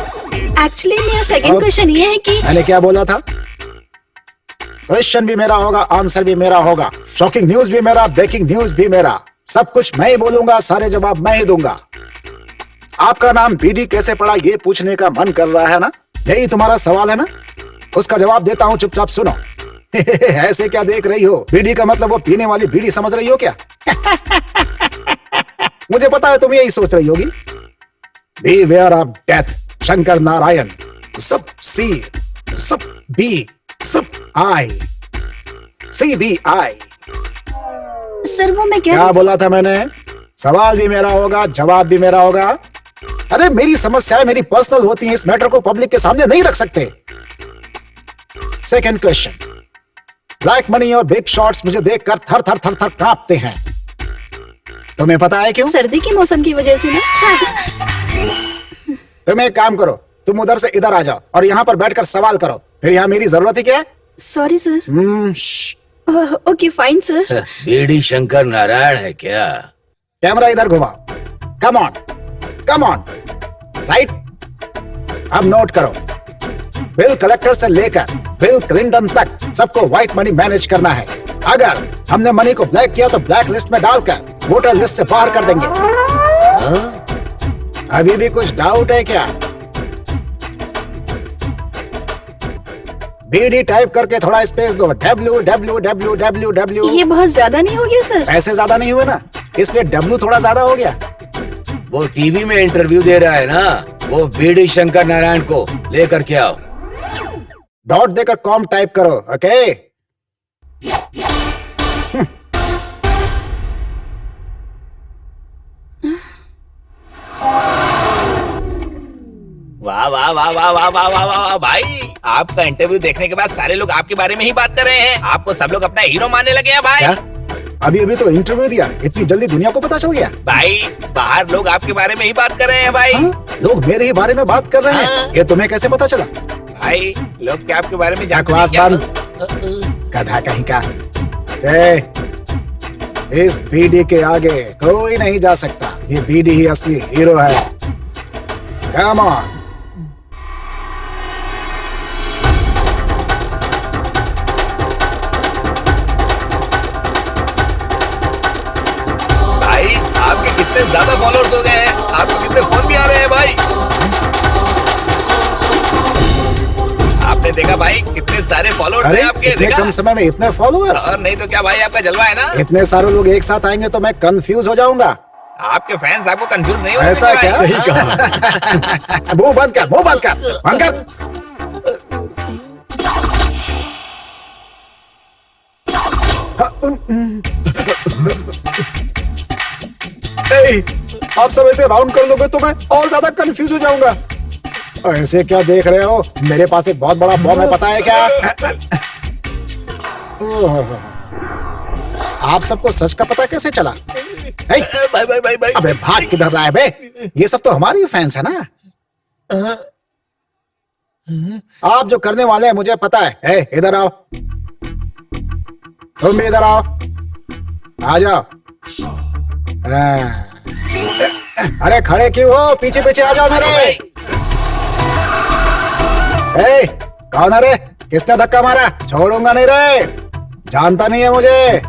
एक्चुअली मेरा सेकंड क्वेश्चन ये है कि मैंने क्या बोला था? क्वेश्चन भी मेरा होगा, आंसर भी मेरा होगा, शॉकिंग न्यूज भी मेरा, ब्रेकिंग न्यूज भी मेरा, सब कुछ मैं ही बोलूंगा, सारे जवाब मैं ही दूंगा। आपका नाम बीडी कैसे पड़ा ये पूछने का मन कर रहा है ना? यही तुम्हारा सवाल है ना? उसका जवाब देता हूँ, चुपचाप सुनो। ऐसे क्या देख रही हो? बीडी का मतलब वो पीने वाली बीड़ी समझ रही हो क्या? मुझे पता है तुम यही सोच रही होगी। Beware of death, Shankar Narayan. सब सी, सब बी, सब आई, CBI। सर वो मैं क्या बोला था मैंने? सवाल भी मेरा होगा, जवाब भी मेरा होगा। अरे मेरी समस्याएं मेरी पर्सनल होती हैं, इस मैटर को पब्लिक के सामने नहीं रख सकते। सेकंड क्वेश्चन, ब्लैक मनी और बिग शॉट्स मुझे देखकर थर थर थर थर कांपते हैं। तुम्हें पता है क्यों? सर्दी के मौसम की वजह से ना। तुम एक काम करो, तुम उधर से इधर आ जाओ और यहाँ पर बैठकर सवाल करो। फिर यहाँ मेरी जरूरत ही क्या है? Sorry sir. Okay fine sir. BD Shankar Narayan है क्या? कैमरा इधर घुमाओ। Come on, come on, right. अब नोट करो, बिल कलेक्टर से लेकर बिल क्लिंटन तक सबको व्हाइट मनी मैनेज करना है। अगर हमने मनी को ब्लैक किया तो ब्लैक लिस्ट में डालकर वोटर लिस्ट से बाहर कर देंगे। अभी भी कुछ डाउट है क्या? बीडी टाइप करके थोड़ा स्पेस दो। www। ये बहुत ज्यादा नहीं हो गया सर? ऐसे ज्यादा नहीं हुए ना, इसलिए W थोड़ा ज्यादा हो गया। वो टीवी में इंटरव्यू दे रहा है ना, वो बीडी शंकर नारायण को लेकर के आओ। डॉट देकर कॉम टाइप करो, ओके? वाह वाह वाह वाह वाह वाह वाह वाह वाह भाई, आपका इंटरव्यू देखने के बाद सारे लोग आपके बारे में ही बात कर रहे हैं। आपको सब लोग अपना हीरो मानने लगे हैं भाई। क्या? अभी तो इंटरव्यू दिया, इतनी जल्दी दुनिया को पता चल गया? भाई बाहर लोग आपके बारे में ही बात कर रहे हैं भाई। हाँ? लोग मेरे ही बारे में बात कर रहे हैं? हाँ? ये तुम्हें कैसे पता चला? भाई लोग क्या आपके बारे में जानते बकवास हैं बंद, गधा कहीं का। इस बीडी के आगे कोई नहीं जा सकता। ये बीडी ही असली हीरो है। Come on. भाई आपके कितने ज्यादा फॉलोअर्स हो गए हैं, आपको कितने फोन भी आ रहे हैं भाई। आपने देखा भाई कितने सारे फॉलोअर्स अरे हैं आपके, इतने देखा? कम समय में इतने फॉलोअर्स? और नहीं तो क्या भाई, आपका जलवा है ना। इतने सारे लोग एक साथ आएंगे तो मैं कंफ्यूज हो जाऊंगा। आपके फैंस आपको कंफ्यूज नहीं हो ऐसा सकते क्या? भाई। सही कहा। मुंह बंद कर, मुंह बंद कर, बंद कर। आप सब ऐसे राउंड कर लोगे तो मैं और ज्यादा कंफ्यूज हो जाऊंगा। ऐसे क्या देख रहे हो? मेरे पास एक बहुत बड़ा बॉम्ब है, पता है क्या? आप सबको सच का पता कैसे चला? भाई भाई भाई भाई, अबे भाग किधर रहा है बे? ये सब तो हमारे ही फैंस है ना। आप जो करने वाले हैं मुझे पता है। इधर आओ, तुम भी इधर आओ, आ जाओ। अरे खड़े क्यों हो? पीछे पीछे आ जाओ मेरे। कौन है रे? किसने धक्का मारा? छोड़ूंगा नहीं रे, जानता नहीं है मुझे।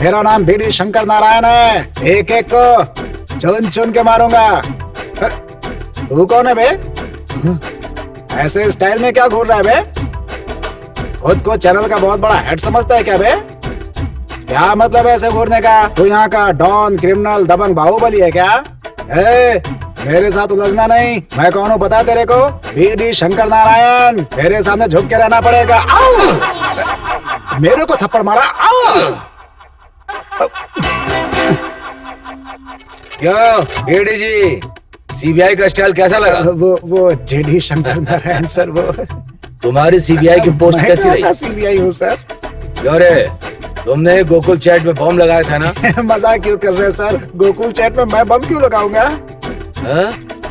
मेरा नाम बीडी शंकर नारायण है। एक एक को चुन चुन के मारूंगा। तू कौन है बे? ऐसे स्टाइल में क्या घूर रहा है बे? खुद को चैनल का बहुत बड़ा हेड समझता है क्या बे? क्या मतलब है ऐसे घूरने का? तू यहाँ का डॉन, क्रिमिनल, दबंग, बाहुबली है क्या? मेरे साथ उलझना नहीं। मैं कौन हूँ पता है तेरे को? बीडी शंकर नारायण। तेरे सामने झुक के रहना पड़ेगा। आओ! मेरे को थप्पड़ मारा। आओ! क्यों बीडी जी, सीबीआई का स्टाइल कैसा लगा? वो जेडी शंकर नारायण सर। वो तुम्हारी सीबीआई की पोस्ट कैसी रही? सीबीआई हूँ सर। क्यों रे, तुमने गोकुल चैट में बम लगाया था ना? मजाक क्यों कर रहे हैं सर? गोकुल चैट में मैं बम क्यों लगाऊंगा?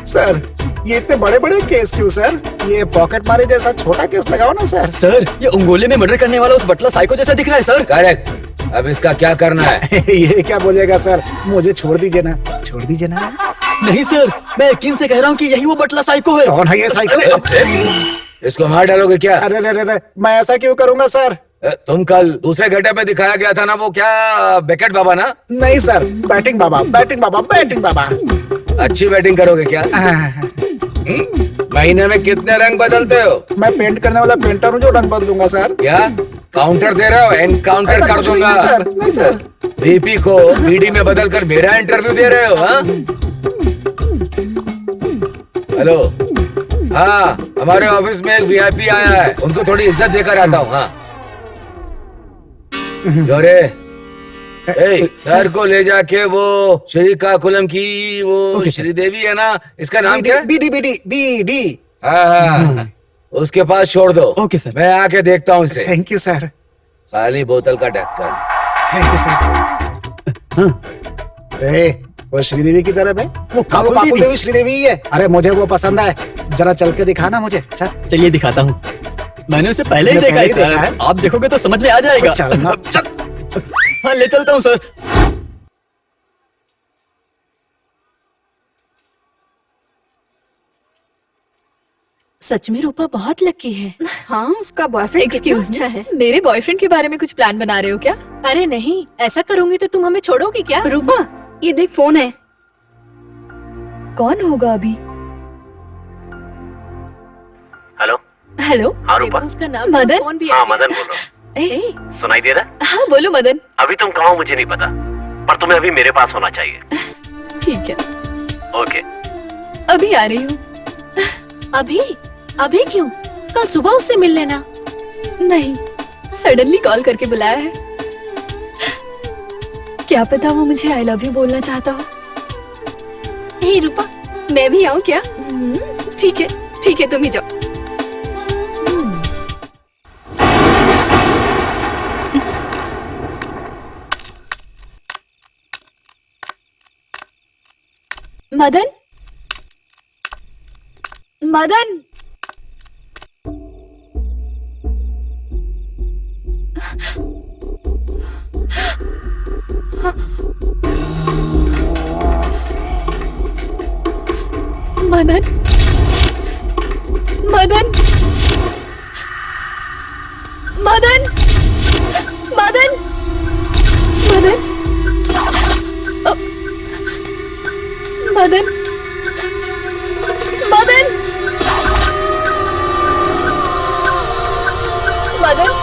सर ये इतने बड़े बड़े केस क्यों सर? ये पॉकेट मारी जैसा छोटा केस लगाओ ना सर। सर ये अंगोले में मर्डर करने वाला उस बटला साइको जैसा दिख रहा है सर। करेक्ट। अब इसका क्या करना है? ये क्या बोलेगा सर? मुझे छोड़ दीजिए ना, छोड़ दीजिए ना। नहीं सर, मैं यकीन से कह रहा हूँ कि यही वो बटला साइको है। कौन है ये साइको? इसको मार डालोगे क्या? अरे रे रे रे, मैं ऐसा क्यों करूंगा सर? तुम कल दूसरे गेटअप में दिखाया गया था ना, वो क्या बेकेट बाबा ना? नहीं सर, बैटिंग बाबा, बैटिंग बाबा, बैटिंग बाबा। अच्छी बैटिंग करोगे क्या? महीने में कितने रंग बदलते हो? मैं पेंट करने वाला पेंटर हूँ जो रंग बदलूंगा सर। क्या काउंटर दे रहे हो? एनकाउंटर ऐसा कर कुछ नहीं दूंगा है, सर। नहीं सर। बीपी को बीडी में बदलकर मेरा इंटरव्यू दे रहे हो? हाँ हेलो, हाँ हमारे ऑफिस में एक वीआईपी आया है, उनको थोड़ी इज्जत देकर आता हूँ। हाँ सर को ले जाके वो श्रीकाकुलम की वो श्रीदेवी है ना, इसका नाम क्या है? BD BD BD. हाँ उसके पास छोड़ दो। Okay sir. मैं आके देखता हूँ इसे। Thank you sir. खाली बोतल का ढक्कन। Thank you sir. वो श्रीदेवी की तरफ है। वो काकुल देवी श्रीदेवी ही है। अरे मुझे वो पसंद है, जरा चल के दिखाना मुझे। चलिए दिखाता हूँ। मैंने उसे पहले ही देखा है। आप देखोगे तो समझ में आ जाएगा। चल। हाँ ले चलता हूँ सर। सच में रूपा बहुत लकी है। हाँ उसका बॉयफ्रेंड कितना एक्सक्यूज अच्छा है। मेरे बॉयफ्रेंड के बारे में कुछ प्लान बना रहे हो क्या? अरे नहीं, ऐसा करूंगी तो तुम हमें छोड़ोगी क्या? रूपा ये देख फोन है। कौन होगा अभी? Hello hello. हाँ, रूपा। उसका नाम मदन। कौन भी हाँ मदन बोल रहा हूँ। सुनाई दे रहा? हाँ बोलो मदन। अभी तुम कहाँ हो मुझे नहीं पता, पर तुम्हें अभी मेरे पास होना चाहिए। ठीक है, ओके अभी आ रही हूँ। अभी? अभी क्यों? कल सुबह उससे मिल लेना। नहीं, सडनली कॉल करके बुलाया है। क्या पता वो मुझे आई लव यू बोलना चाहता हो। हे रूपा, मैं भी आऊँ क्या? ठीक है ठीक है, तुम ही जाओ। मदन, मदन, मदन, मदन, मदन, मदन, मदन, मदन, मदन, मदन,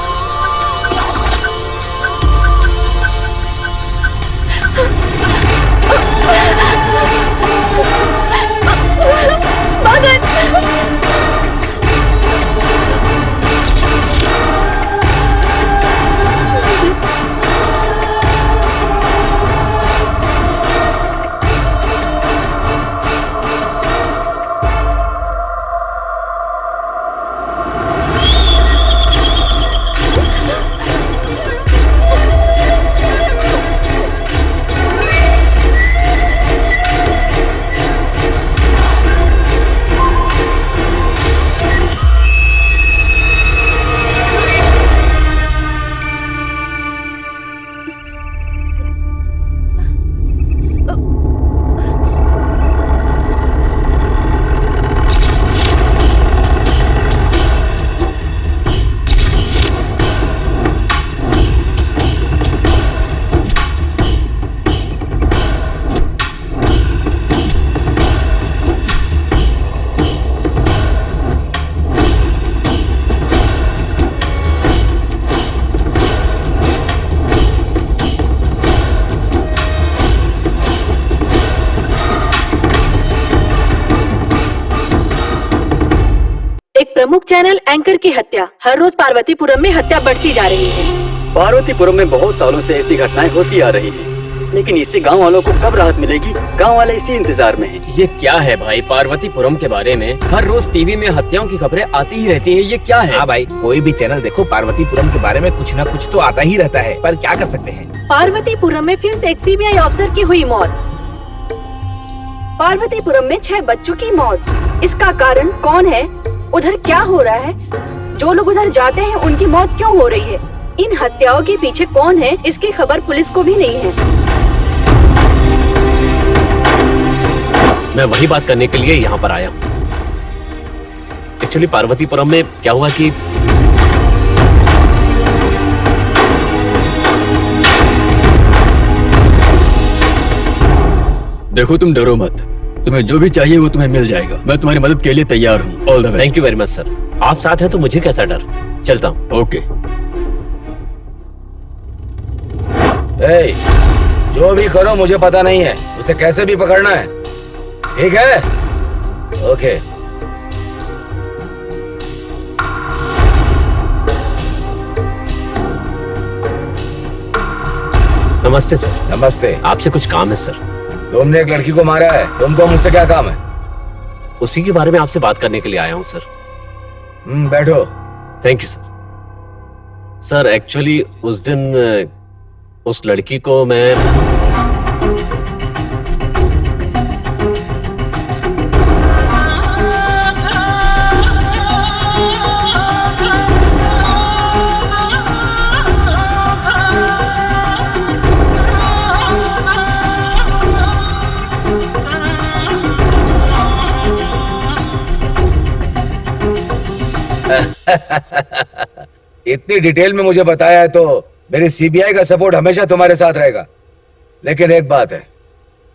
एक प्रमुख चैनल एंकर की हत्या। हर रोज पार्वतीपुरम में हत्या बढ़ती जा रही है। पार्वतीपुरम में बहुत सालों से ऐसी घटनाएं होती आ रही हैं, लेकिन इससे गांव वालों को कब राहत मिलेगी? गांव वाले इसी इंतजार में हैं। ये क्या है भाई? पार्वतीपुरम के बारे में हर रोज टीवी में हत्याओं की खबरें आती ही रहती हैं। ये क्या है? हाँ भाई, कोई भी चैनल देखो, पार्वतीपुरम के बारे में कुछ न कुछ तो आता ही रहता है, पर क्या कर सकते हैं। पार्वतीपुरम में फिर से एक सीबीआई अफसर की हुई मौत। पार्वतीपुरम में 6 बच्चों की मौत। इसका कारण कौन है? उधर क्या हो रहा है? जो लोग उधर जाते हैं उनकी मौत क्यों हो रही है? इन हत्याओं के पीछे कौन है? इसकी खबर पुलिस को भी नहीं है। मैं वही बात करने के लिए यहाँ पर आया हूँ। एक्चुअली पार्वतीपुरम में क्या हुआ कि देखो, तुम डरो मत। तुम्हें जो भी चाहिए वो तुम्हें मिल जाएगा। मैं तुम्हारी मदद के लिए तैयार हूँ। All the best. Thank you very much sir. आप साथ हैं तो मुझे कैसा डर। चलता हूँ। ओके। ए, जो भी करो मुझे पता नहीं है, उसे कैसे भी पकड़ना है, ठीक है? ओके। नमस्ते सर। नमस्ते। आपसे कुछ काम है सर। तुमने एक लड़की को मारा है, तुमको मुझसे क्या काम है? उसी के बारे में आपसे बात करने के लिए आया हूँ सर। बैठो। Thank you sir. Sir actually उस दिन उस लड़की को मैं इतनी डिटेल में मुझे बताया है तो मेरी सीबीआई का सपोर्ट हमेशा तुम्हारे साथ रहेगा। लेकिन एक बात है,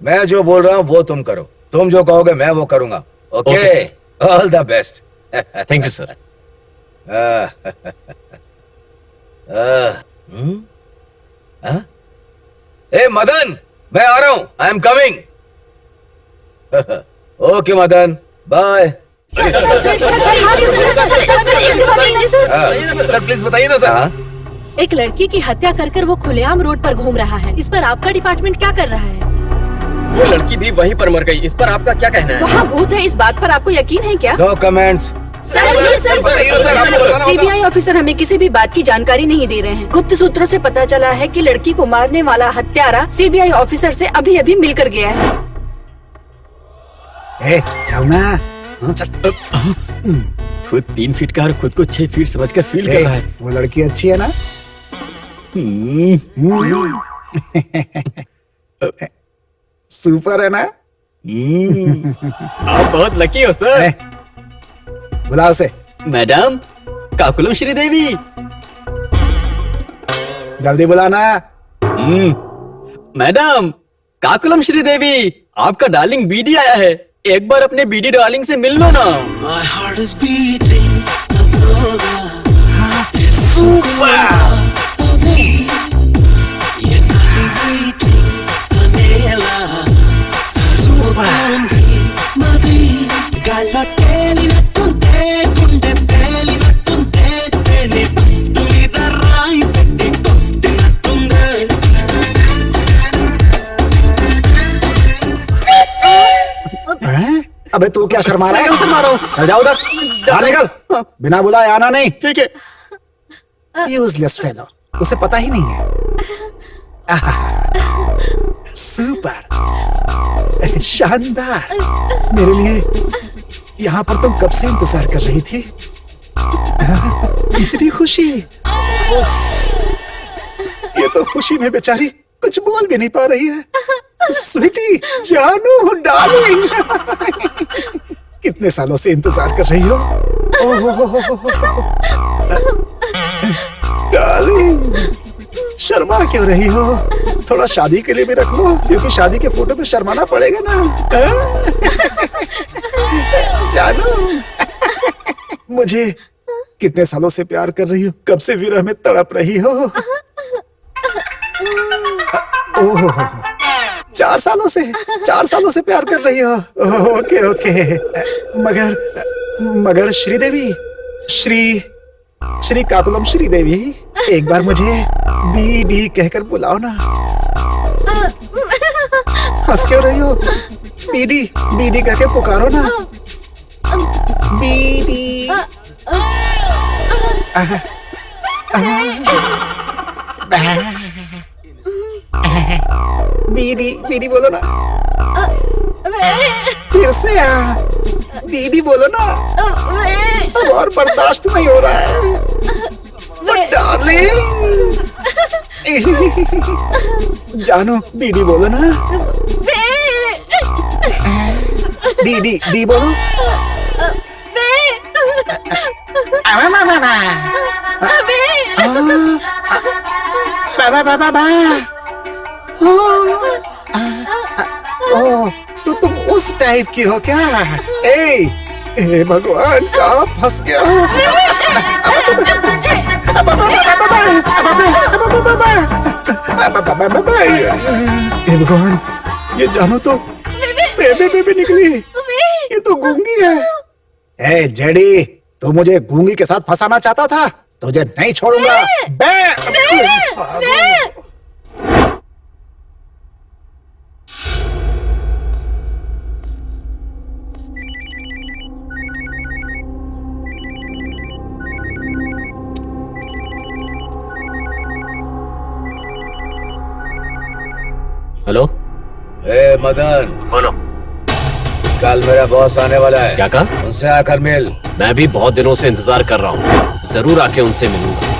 मैं जो बोल रहा हूँ वो तुम करो, तुम जो कहोगे मैं वो करूंगा। Okay? All the best. Thank you sir. ए मदन, मैं आ रहा हूँ। I am coming. Okay Madan, bye. Sir please बताइए ना सर। एक लड़की की हत्या कर वो खुलेआम रोड पर घूम रहा है। इस पर आपका डिपार्टमेंट क्या कर रहा है? वो लड़की भी वहीं पर मर गई। इस पर आपका क्या कहना है? वहाँ भूत है, इस बात पर आपको यकीन है क्या? No comments. सीबीआई ऑफिसर हमें किसी भी बात की जानकारी नहीं दे रहे हैं। गुप्त सूत्रों से पता चला है कि लड़की को मारने वाला हत्यारा सीबीआई ऑफिसर से अभी अभी मिलकर गया है। चल ना, चल। खुद 3 फीट का और खुद को 6 फीट समझकर फील कर रहा है। वो लड़की अच्छी है ना? सुपर है ना? आप बहुत लकी हो सर। बुला उसे। मैडम काकुलम श्रीदेवी। जल्दी बुलाना। मैडम काकुलम श्रीदेवी, आपका डार्लिंग बीडी आया है। एक बार अपने बीडी डार्लिंग से मिल लो ना। अबे तू क्या शर्मा रहा है? शर्मा रहा हूँ। चल जाओ उधर, बाहर निकल। बिना बुलाए आना नहीं। ठीक है। यूजलेस फेलो, उसे पता ही नहीं है। सुपर, शानदार। मेरे लिए यहाँ पर तुम कब से इंतजार कर रही थी? इतनी खुशी। ये तो खुशी में बेचारी कुछ बोल भी नहीं पा रही है। स्वीटी, जानू, डार्लिंग, कितने सालों से इंतजार कर रही हो? डार्लिंग, शर्मा क्यों रही हो? थोड़ा शादी के लिए भी रख लो, क्योंकि शादी के फोटो पे शर्माना पड़ेगा ना। जानू, मुझे कितने सालों से प्यार कर रही हो? कब से विरह में तड़प रही हो? ओह, 4 सालों से प्यार कर रही हो। ओके ओके, मगर श्रीदेवी, श्री काकुलम श्रीदेवी, एक बार मुझे बीडी कहकर बुलाओ ना। हंस क्यों रही हो? बीडी बीडी कहके पुकारो ना। बीडी बीडी बीडी बोलो ना। फिर से बीडी बोलो ना। अब और बर्दाश्त नहीं हो रहा है डार्लिंग। जानो बीडी बोलो ना। डी डी डी बोलो। ओ, तो तुम उस टाइप की हो क्या? ए भगवान, कहाँ फंस गया? ए भगवान, ये जानो तो बेबे बेबे निकली। ये तो गूंगी है। ए जेडी, तू मुझे गूंगी के साथ फंसाना चाहता था? तुझे नहीं छोड़ूंगा। हेलो। ए मदन, बोलो। कल मेरा बॉस आने वाला है। क्या कहा? उनसे आकर मिल। मैं भी बहुत दिनों से इंतजार कर रहा हूँ, जरूर आके उनसे मिलूंगा।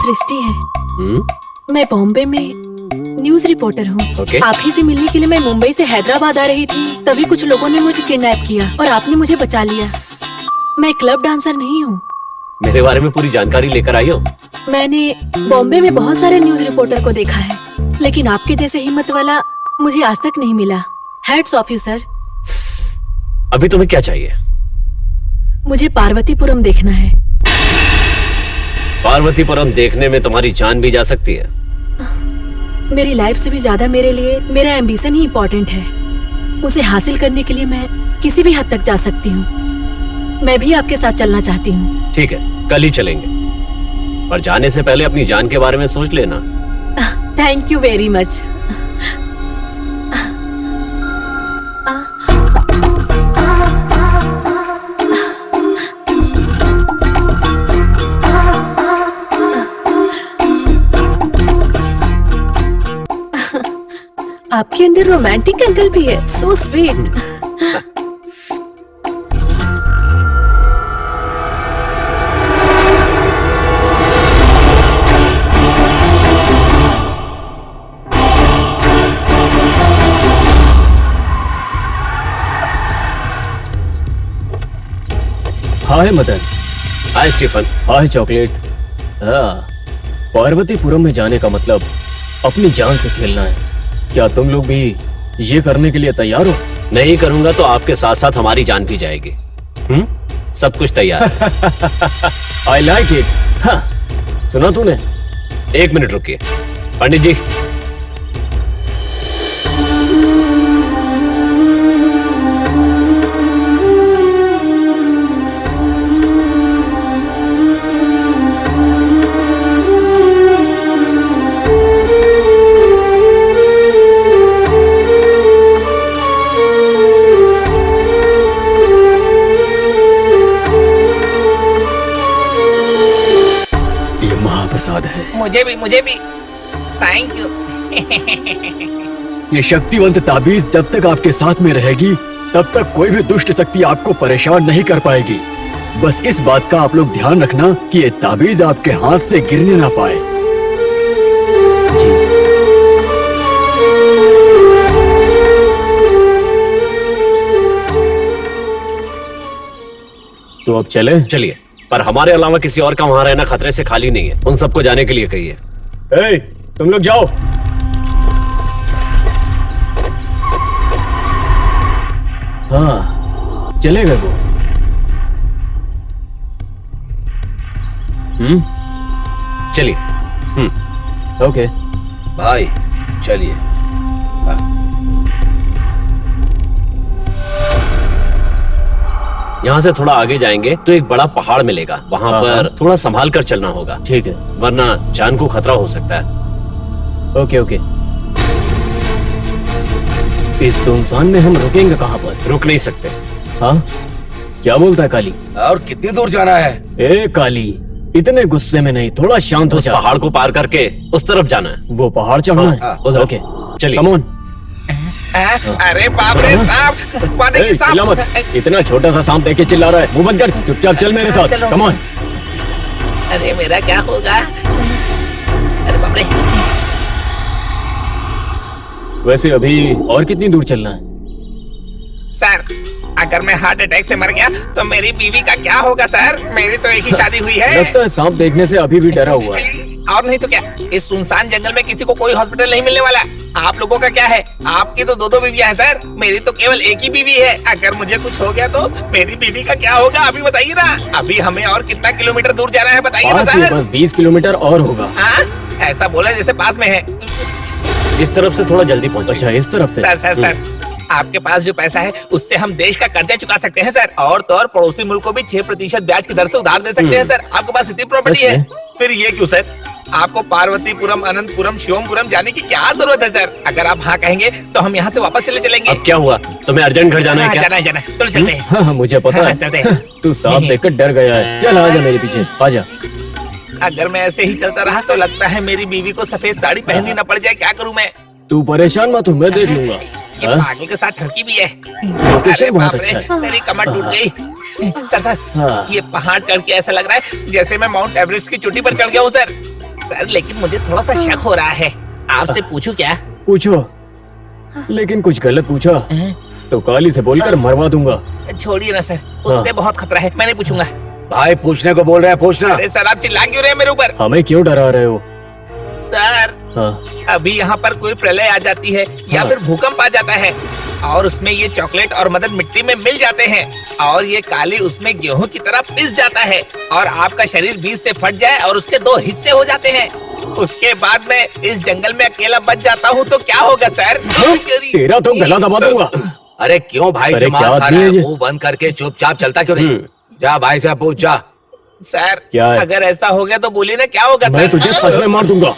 सृष्टि है। मैं बॉम्बे में न्यूज रिपोर्टर हूँ। Okay. आप ही से मिलने के लिए मैं मुंबई से हैदराबाद आ रही थी, तभी कुछ लोगों ने मुझे किडनैप किया और आपने मुझे बचा लिया। मैं क्लब डांसर नहीं हूँ। मेरे बारे में पूरी जानकारी लेकर आई हो? मैंने बॉम्बे में बहुत सारे न्यूज रिपोर्टर को देखा है, लेकिन आपके जैसे हिम्मत वाला मुझे आज तक नहीं मिला। Hats off you sir. अभी तुम्हें क्या चाहिए? मुझे पार्वतीपुरम देखना है। पार्वतीपुरम देखने में तुम्हारी जान भी जा सकती है। मेरी लाइफ से भी ज्यादा मेरे लिए मेरा एम्बिशन ही इम्पोर्टेंट है। उसे हासिल करने के लिए मैं किसी भी हद तक जा सकती हूँ। मैं भी आपके साथ चलना चाहती हूँ। ठीक है, कल ही चलेंगे, पर जाने से पहले अपनी जान के बारे में सोच लेना। Thank you very much. आपके अंदर रोमांटिक एंगल भी है। So sweet. Hi Madan. Hi Stephen. Hi chocolate. हाँ, पार्वतीपुरम में जाने का मतलब अपनी जान से खेलना है। क्या तुम लोग भी ये करने के लिए तैयार हो? नहीं करूंगा तो आपके साथ साथ हमारी जान भी जाएगी। सब कुछ तैयार है। I like it. हाँ, सुना तूने? 1 मिनट रुकिए पंडित जी। मुझे भी थैंक यू। ये शक्तिवंत ताबीज जब तक आपके साथ में रहेगी तब तक कोई भी दुष्ट शक्ति आपको परेशान नहीं कर पाएगी। बस इस बात का आप लोग ध्यान रखना कि ये ताबीज आपके हाथ से गिरने ना पाए। जी। तो अब चले? चलिए, पर हमारे अलावा किसी और का वहां रहना खतरे से खाली नहीं है। उन सबको जाने के लिए कहिए। ए, तुम लोग जाओ। हाँ, चले गए वो। चलिए। ओके भाई चलिए। यहाँ से थोड़ा आगे जाएंगे तो एक बड़ा पहाड़ मिलेगा। वहाँ पर थोड़ा संभाल कर चलना होगा। ठीक है, वरना जान को खतरा हो सकता है। Okay okay. इस सुनसान में हम रुकेंगे कहाँ पर? रुक नहीं सकते। हाँ, क्या बोलता है काली? और कितनी दूर जाना है? ए काली, इतने गुस्से में नहीं, थोड़ा शांत हो उस जा। पहाड़ को पार करके उस तरफ जाना है। वो पहाड़ चढ़ना है? उधर। ओके चलिए। Come on. अरे बाप रे सांप! चिल्ला मत, इतना छोटा सा सांप देख के चिल्ला रहा है। मुंह बंद कर, चुपचाप चल मेरे साथ। Come on. अरे मेरा क्या होगा? अरे बाप रे। वैसे अभी और कितनी दूर चलना है? सर, अगर मैं हार्ट अटैक से मर गया तो मेरी बीवी का क्या होगा सर? मेरी तो एक ही शादी हुई है। लगता है सांप देखने से अभी भी डरा हुआ है। और नहीं तो क्या, इस सुनसान जंगल में किसी को कोई हॉस्पिटल नहीं मिलने वाला। आप लोगों का क्या है? आपकी तो 2-2 बीवियां हैं सर, मेरी तो केवल एक ही बीवी है। अगर मुझे कुछ हो गया तो मेरी बीवी का क्या होगा? अभी बताइए ना। अभी हमें और कितना किलोमीटर दूर जाना है बताइए ना सर। बस 20 किलोमीटर और होगा। ऐसा बोला जैसे पास में है। इस तरफ से थोड़ा जल्दी पहुंचे। अच्छा, इस तरफ से? सर, आपके पास जो पैसा है उससे हम देश का कर्जा चुका सकते हैं सर। और तो और पड़ोसी मुल्क को भी 6% ब्याज की दर से उधार दे सकते हैं सर। आपके पास इतनी प्रॉपर्टी है, फिर ये क्यों सर? आपको पार्वतीपुरम, अनंतपुरम, शिवमपुरम जाने की क्या जरूरत है सर? अगर आप हाँ कहेंगे तो हम यहाँ से वापस चले चलेंगे। अब क्या हुआ? तुम्हें अर्जेंट घर जाना है क्या? जाना है। चलो चलते हैं। हाँ, मुझे पता है। चलते हैं। तू सांप देखकर डर गया है। चल आजा मेरे पीछे, आजा। अगर मैं ऐसे ही चलता रहा तो लगता है मेरी बीवी को सफेद साड़ी पहननी न पड़ जाए। क्या करूँ मैं? तू परेशान मत हो, मैं देख लूंगा। ये पागल के साथ ठगी भी है। लोकेशन बहुत अच्छा है। मेरी कमर टूट गई। सर, ये पहाड़ चढ़ के ऐसा लग रहा है जैसे मैं माउंट एवरेस्ट की चोटी पर चढ़ गया हूँ सर। सर लेकिन मुझे थोड़ा सा शक हो रहा है, आपसे पूछूं क्या? पूछो, लेकिन कुछ गलत पूछा तो काली से बोलकर मरवा दूंगा। छोड़िए ना सर, उससे बहुत खतरा है, मैं नहीं पूछूंगा। भाई पूछने को बोल रहे हैं, पूछना। अरे सर आप चिल्ला क्यों रहे हैं मेरे ऊपर? हमें क्यों डरा रहे हो? सर अभी यहाँ पर कोई प्रलय आ जाती है या फिर भूकंप आ जाता है और उसमें ये चॉकलेट और मदन मिट्टी में मिल जाते हैं और ये काली उसमें गेहूं की तरह पिस जाता है और आपका शरीर बीच से फट जाए और उसके 2 हिस्से हो जाते हैं। उसके बाद मैं इस जंगल में अकेला बच जाता हूँ तो क्या होगा सर? तेरा तो गला दबा दूंगा। अरे क्यों भाई से मार खा रहा है? मुंह बंद करके चुपचाप चलता क्यों नहीं? जा भाई से पूछ जा। सर क्या है? अगर ऐसा हो गया तो बोलिए ना क्या होगा? मैं तुझे सच में मार दूंगा।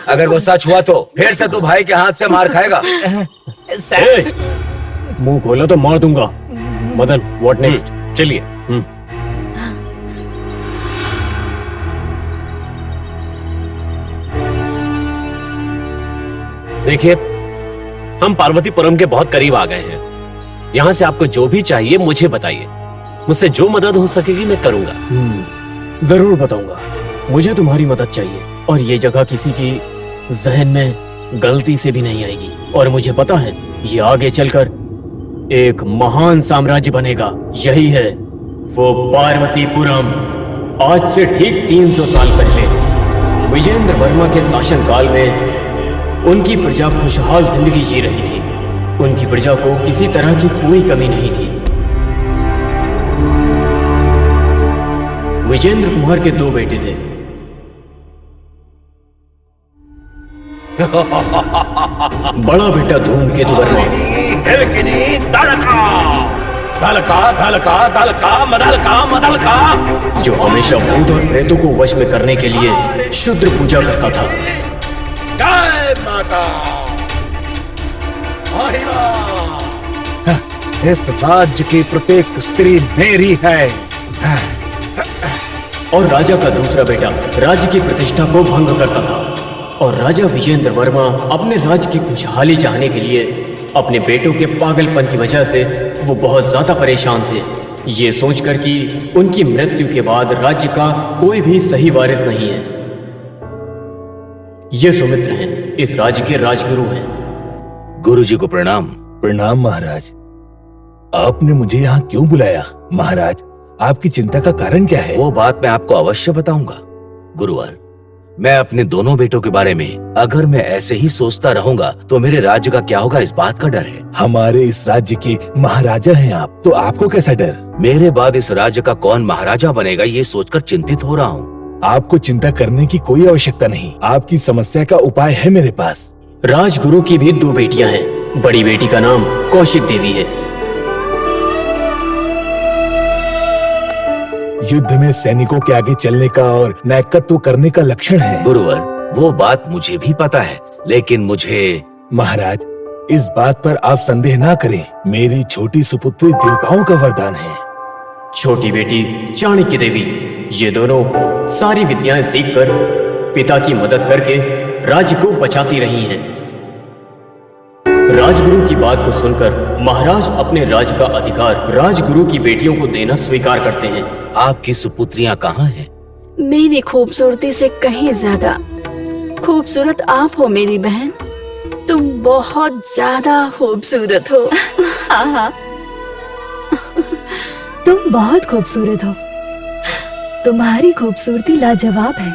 अगर वो सच हुआ तो फिर से तू भाई के हाथ से मार खाएगा। सर मुंह खोला तो मार दूंगा। Madan what next? चलिए। देखिए हम पार्वतीपुरम के बहुत करीब आ गए हैं। यहाँ से आपको जो भी चाहिए मुझे बताइए, मुझसे जो मदद हो सकेगी मैं करूंगा। जरूर बताऊंगा। मुझे तुम्हारी मदद चाहिए और ये जगह किसी की जहन में गलती से भी नहीं आएगी और मुझे पता है ये आगे चलकर एक महान साम्राज्य बनेगा। यही है वो पार्वतीपुरम। आज से ठीक 300 साल पहले विजेंद्र वर्मा के शासनकाल में उनकी प्रजा खुशहाल जिंदगी जी रही थी। उनकी प्रजा को किसी तरह की कोई कमी नहीं थी। विजेंद्र कुमार के 2 बेटे थे। बड़ा बेटा धूमकेतु वर्मा, जो हमेशा भूत और प्रेतों को वश में करने के लिए शुद्र पूजा करता था। जय माता। इस राज्य की प्रत्येक स्त्री मेरी है। और राजा का दूसरा बेटा राज्य की प्रतिष्ठा को भंग करता था और राजा विजेंद्र वर्मा अपने राज्य की खुशहाली चाहने के लिए अपने बेटों के पागलपन की वजह से वो बहुत ज्यादा परेशान थे। ये सोचकर कि उनकी मृत्यु के बाद राज्य का कोई भी सही वारिस नहीं है। ये सुमित्र हैं, इस राज्य के राजगुरु हैं। गुरुजी को प्रणाम। प्रणाम महाराज। आपने मुझे यहाँ क्यों बुलाया? महाराज आपकी चिंता का कारण क्या है? वो बात मैं आपको अवश्य बताऊंगा गुरुवर। मैं अपने दोनों बेटों के बारे में अगर मैं ऐसे ही सोचता रहूंगा तो मेरे राज्य का क्या होगा, इस बात का डर है। हमारे इस राज्य के महाराजा हैं आप, तो आपको कैसा डर? मेरे बाद इस राज्य का कौन महाराजा बनेगा ये सोचकर चिंतित हो रहा हूँ। आपको चिंता करने की कोई आवश्यकता नहीं। आपकी समस्या का उपाय है मेरे पास। राजगुरु की भी 2 बेटियां हैं। बड़ी बेटी का नाम कौशिक देवी है। युद्ध में सैनिकों के आगे चलने का और नायकत्व करने का लक्षण है। गुरुवर वो बात मुझे भी पता है, लेकिन मुझे महाराज इस बात पर आप संदेह ना करें। मेरी छोटी सुपुत्री देवताओं का वरदान है। छोटी बेटी चाणक्य देवी, ये दोनों सारी विद्याएं सीखकर पिता की मदद करके राज्य को बचाती रही हैं। राजगुरु की बात को सुनकर महाराज अपने राज्य का अधिकार राजगुरु की बेटियों को देना स्वीकार करते हैं। आपकी सुपुत्रियां कहाँ हैं? मेरी खूबसूरती से कहीं ज्यादा खूबसूरत आप हो मेरी बहन। तुम बहुत ज्यादा खूबसूरत हो। हाँ हाँ तुम बहुत खूबसूरत हो। तुम्हारी खूबसूरती लाजवाब है।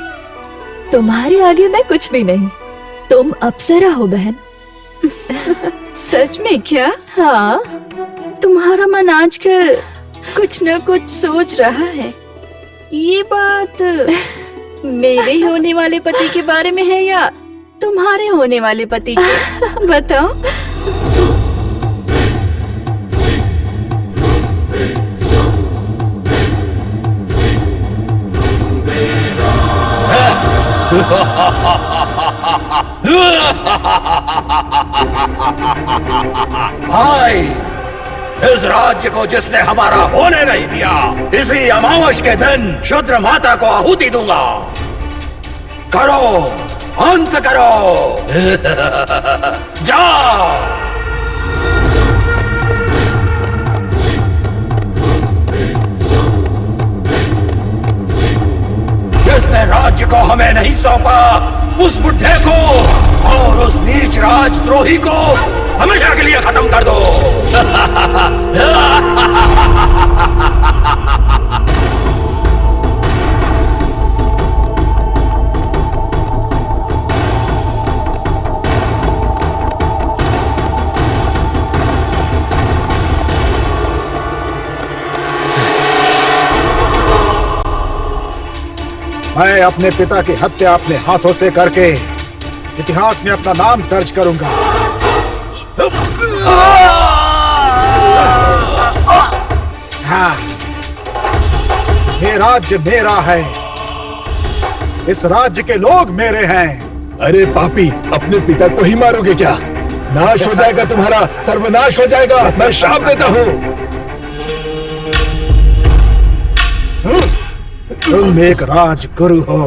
तुम्हारे आगे मैं कुछ भी नहीं। तुम अप्सरा हो बहन। सच में क्या? हाँ। तुम्हारा मन आजकल कुछ न कुछ सोच रहा है। ये बात मेरे होने वाले पति के बारे में है या तुम्हारे होने वाले पति के? बताओ। भाई, इस राज्य को जिसने हमारा होने नहीं दिया, इसी अमावस के दिन शूद्र माता को आहुति दूंगा। करो, अंत करो। जाओ। जिसने राज्य को हमें नहीं सौंपा, उस बुढ़े को और उस नीच राजद्रोही को हमेशा के लिए खत्म कर दो। मैं अपने पिता की हत्या अपने हाथों से करके इतिहास में अपना नाम दर्ज करूंगा। हाँ, ये राज्य मेरा है, इस राज्य के लोग मेरे हैं। अरे पापी, अपने पिता को ही मारोगे क्या? नाश हो जाएगा तुम्हारा, सर्वनाश हो जाएगा। मैं श्राप देता हूँ। तुम एक राजगुरु हो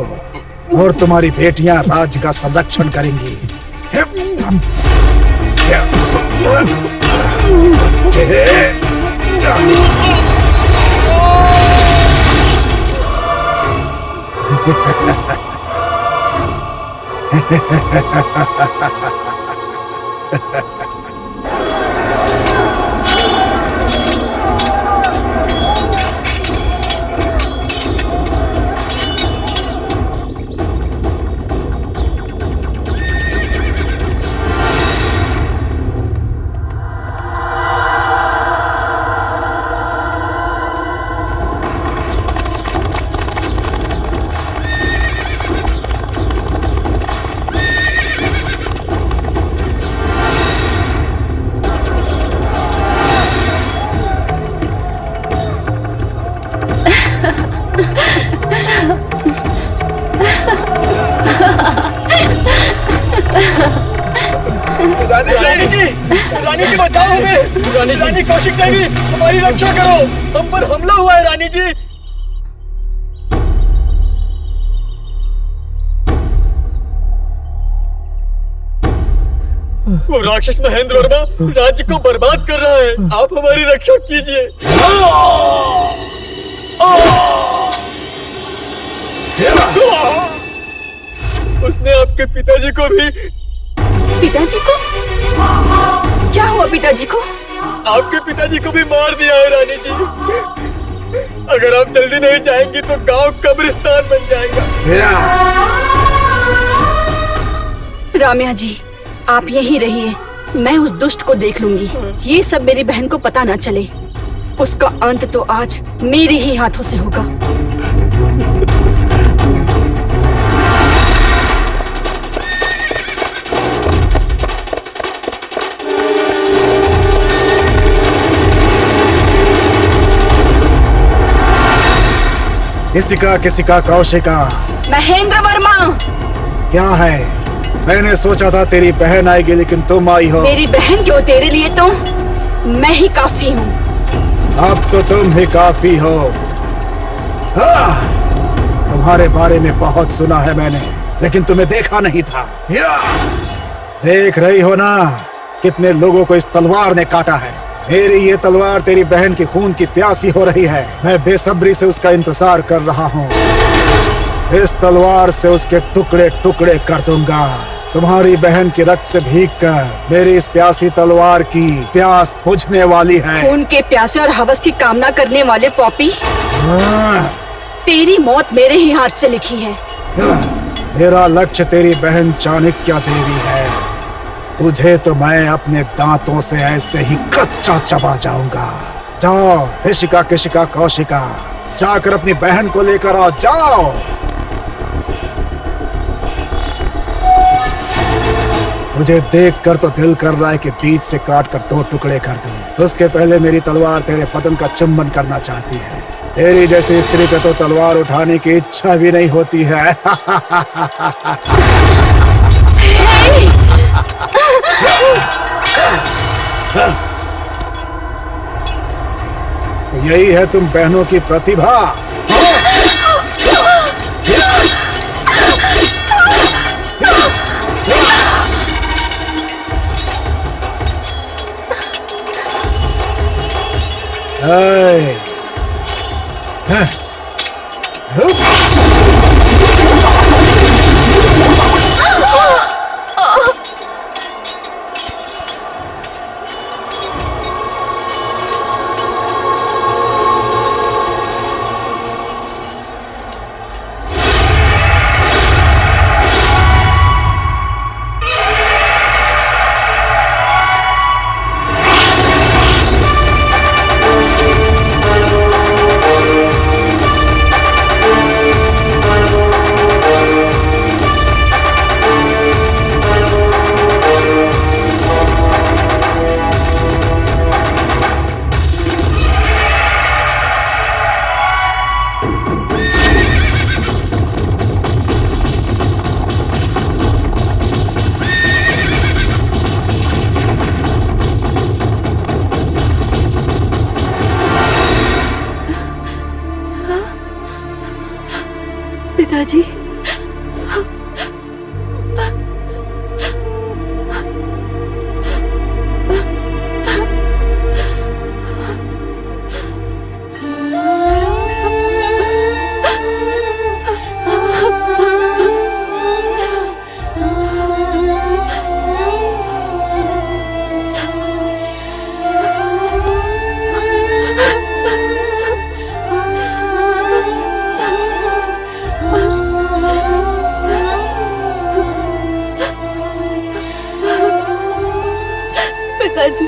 और तुम्हारी बेटियां राज्य का संरक्षण करेंगी। रानी जी बचाओ हमें। रानी कौशिक देवी, हमारी रक्षा करो, हम पर हमला हुआ है रानी जी। वो राक्षस महेंद्र वर्मा राज्य को बर्बाद कर रहा है, आप हमारी रक्षा कीजिए। उसने आपके पिताजी को भी। पिताजी को? क्या हुआ पिताजी को? आपके पिताजी को भी मार दिया है रानी जी। अगर आप जल्दी नहीं जाएंगी तो गांव कब्रिस्तान बन जाएगा। राम्या जी, आप यहीं रहिए, मैं उस दुष्ट को देख लूंगी। ये सब मेरी बहन को पता ना चले, उसका अंत तो आज मेरे ही हाथों से होगा। किसी का कौशिका। महेंद्र वर्मा। क्या है? मैंने सोचा था तेरी बहन आएगी, लेकिन तुम आई हो। मेरी बहन क्यों, तेरे लिए तो मैं ही काफी हूँ। अब तो तुम ही काफी हो। तुम्हारे बारे में बहुत सुना है मैंने, लेकिन तुम्हें देखा नहीं था। देख रही हो ना कितने लोगों को इस तलवार ने काटा है। मेरी ये तलवार तेरी बहन की खून की प्यासी हो रही है। मैं बेसब्री से उसका इंतजार कर रहा हूँ। इस तलवार से उसके टुकड़े टुकड़े कर दूंगा। तुम्हारी बहन के रक्त से भीगकर मेरी इस प्यासी तलवार की प्यास बुझने वाली है। खून के प्यासे और हवस की कामना करने वाले पॉपी, तेरी मौत मेरे ही हाथ से लिखी है। मेरा लक्ष्य तेरी बहन चाणक्य देवी है। तुझे तो मैं अपने दांतों से ऐसे ही कच्चा चबा जाऊंगा। जाओ ऋषिका किशिका कौशिका, जाकर अपनी बहन को लेकर आओ। जाओ। तुझे देखकर तो दिल कर रहा है कि बीच से काट कर 2 टुकड़े कर दूं। उसके पहले मेरी तलवार तेरे बदन का चुम्बन करना चाहती है। तेरी जैसी स्त्री पे तो तलवार उठाने की इच्छा भी नहीं होती है। तो यही है तुम बहनों की प्रतिभा। Hey. Huh. पिताजी। पिताजी,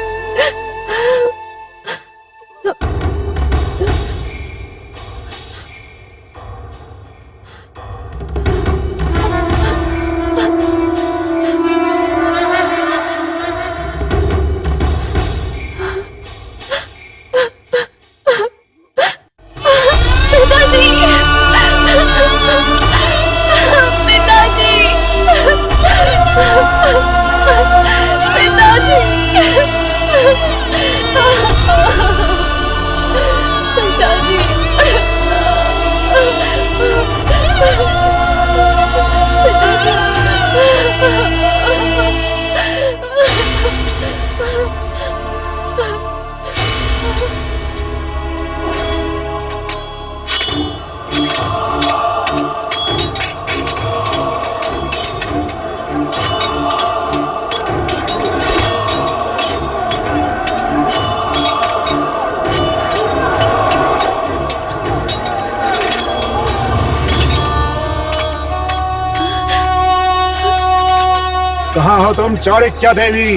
कहाँ हो तुम चाणक्य देवी?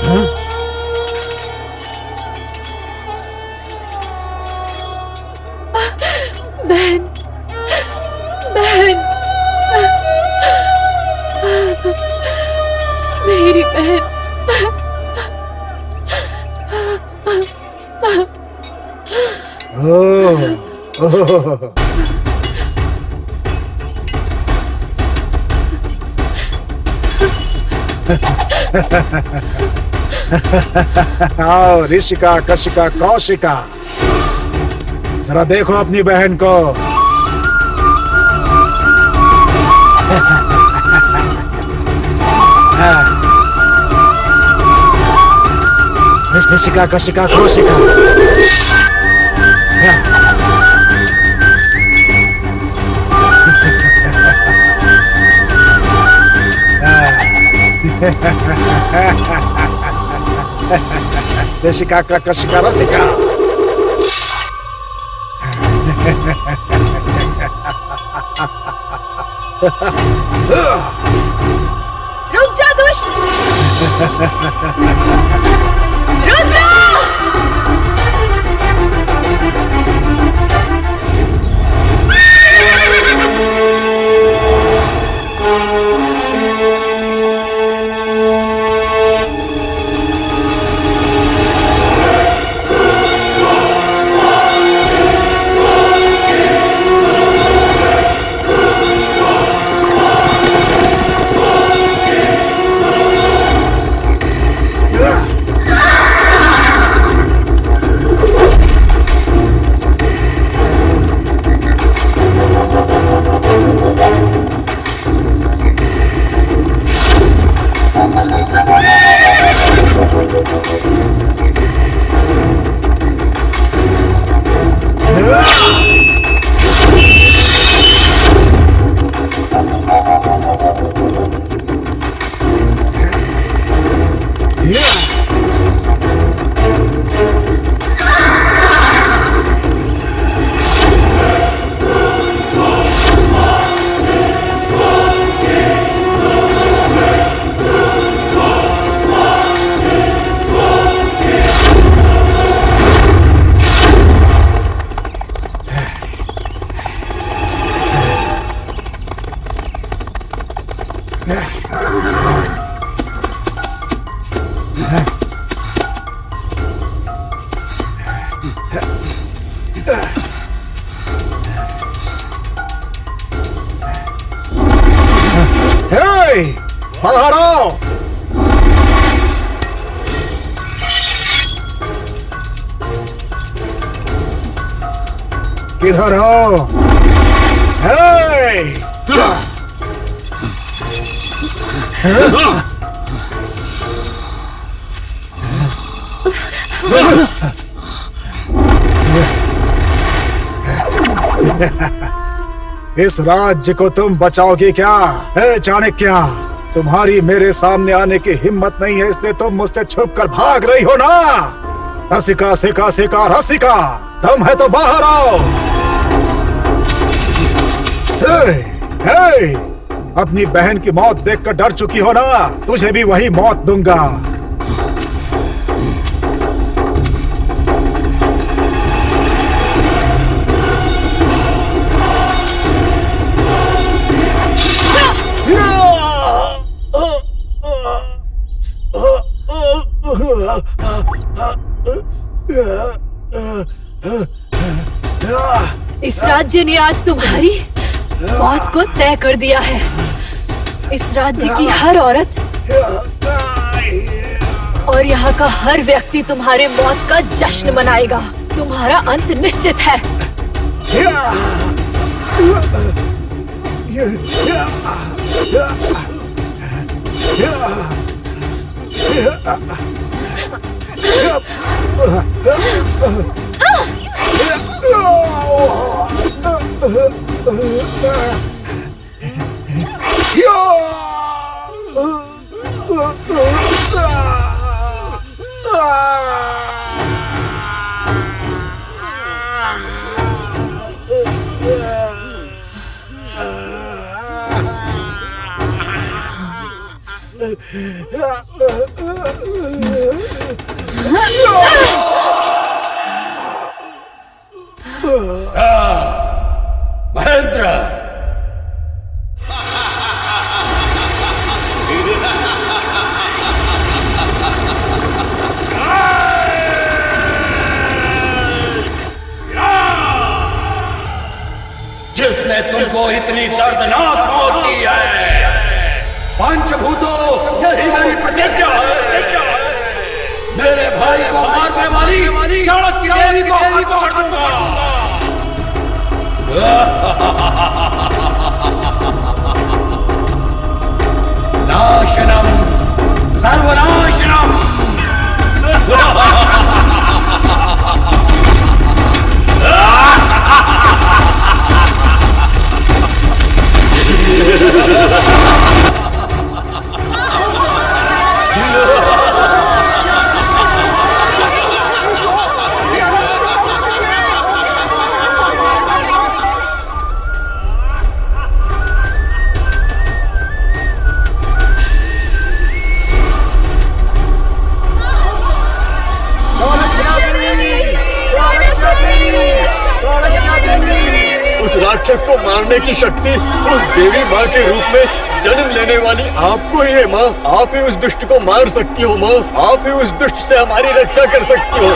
हाँ? बहन, बहन, मेरी बहन। ओह, आओ ऋषिका, कशिका, कौशिका, जरा देखो अपनी बहन को। ऋषिका, कशिका, कौशिका। ऋषिका, कशिका, रसिका। रुक जा दुष्ट! रुद्रा! पधारो। किधर हो? हे! इस राज्य को तुम बचाओगे क्या? हे चाणक्य, तुम्हारी मेरे सामने आने की हिम्मत नहीं है, इसलिए तुम मुझसे छुप कर भाग रही हो ना? रसिका सिका सिका रसिका, तुम है तो बाहर आओ। हे, हे, अपनी बहन की मौत देखकर डर चुकी हो ना? तुझे भी वही मौत दूंगा। इस राज्य ने आज तुम्हारी मौत को तय कर दिया है। इस राज्य की हर औरत और यहाँ का हर व्यक्ति तुम्हारे मौत का जश्न मनाएगा। तुम्हारा अंत निश्चित है। महेंद्र, जिसने तुमको इतनी दर्दनाक मौत दी है, पंचभूतों, यही मेरी प्रतिज्ञा है। मेरे भाई को मारने वाली चाणक्य देवी को खत्म कर दूंगा। नाशनम सर्वनाशनम। राक्षस को मारने की शक्ति उस देवी माँ के रूप में जन्म लेने वाली आपको ही है माँ। आप ही उस दुष्ट को मार सकती हो माँ। आप ही उस दुष्ट से हमारी रक्षा कर सकती हो।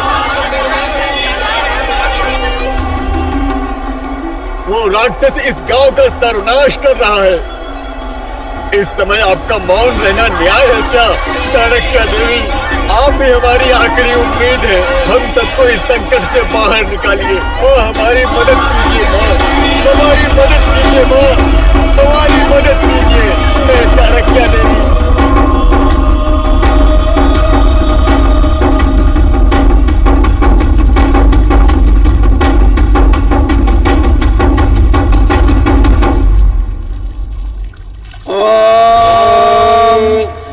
वो राक्षस इस गांव का सर्वनाश कर रहा है। इस समय आपका मौन रहना न्याय है क्या? चाणक्य देवी, आप ही हमारी आखिरी उम्मीद है। हम सबको इस संकट से बाहर निकालिए और हमारी मदद कीजिए माँ। हमारी मदद कीजिए माँ। हमारी मदद कीजिए चाणक्य देवी।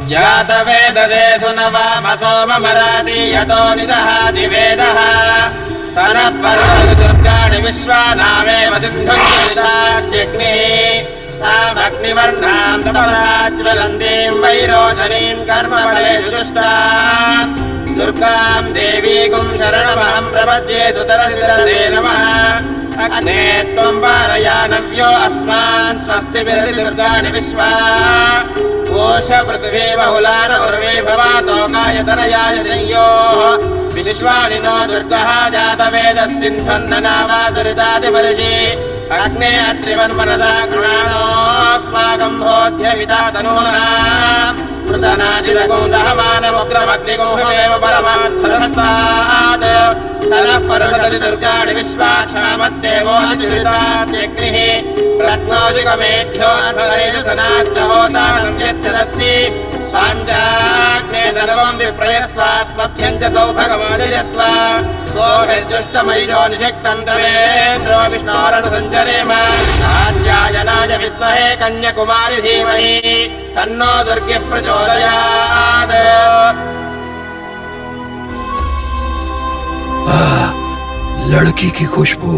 जातवेदसे सुनवामसोमरादि यतो निदहाति वेदः सनः पर्वतदुर्गाणि विश्वानामेव सिन्धुञ्जलितात्यग्निः तामग्निवर्णां तपसा ज्वलन्तीं वैरोचनीं कर्मफलेषु दुष्टां दुर्गां देवीकुं शरणमहं प्रपद्ये सुतरसितले नमः। अग्ने त्वं वारयानव्यो अस्मान् स्वस्ति विरति दुर्गाणि विश्वा कोश पृथ्वी बहुलान उर्वे भवातो कायतनयाय संयोः विश्वानि नो दुर्गः जातवेदस्सिन्धन्ननावा दुरितादिवर्षि अग्ने अत्रिवन्मनसा गृणानोऽस्माकं बोध्यविता तनूनां प्रतनाजिरगो सहमानमुग्रमग्निगोहमेव परमाच्छलहस्तात् सनः परसदति दुर्गाणि विश्वाक्षामद्देवोऽतिहृतात्यग्निः रत्नोजिगमेढ्योऽध्वरेषु सनाच्च होतानं यच्च दत्सि स्वाञ्जाग्ने सर्वं विप्रयस्वास्मभ्यं च सौभगमादिजस्व सोऽभिर्जुष्टमयिजो निषिक्तं तवेन्द्रो विष्णोरनुसञ्चरेम कात्यायनाय विद्महे कन्याकुमारि धीमहि तन्नो दुर्गे प्रचोदयात् लड़की की खुशबू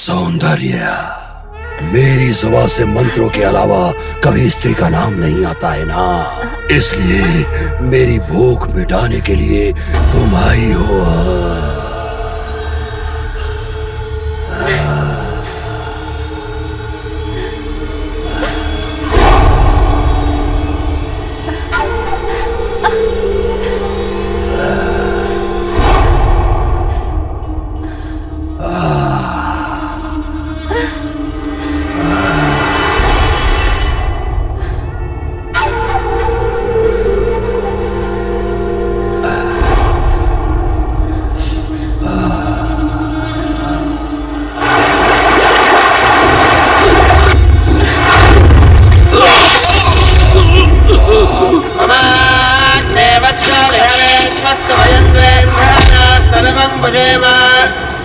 सौंदर्य। मेरी जुबान से मंत्रों के अलावा कभी स्त्री का नाम नहीं आता है ना, इसलिए मेरी भूख मिटाने के लिए तुम आई हो।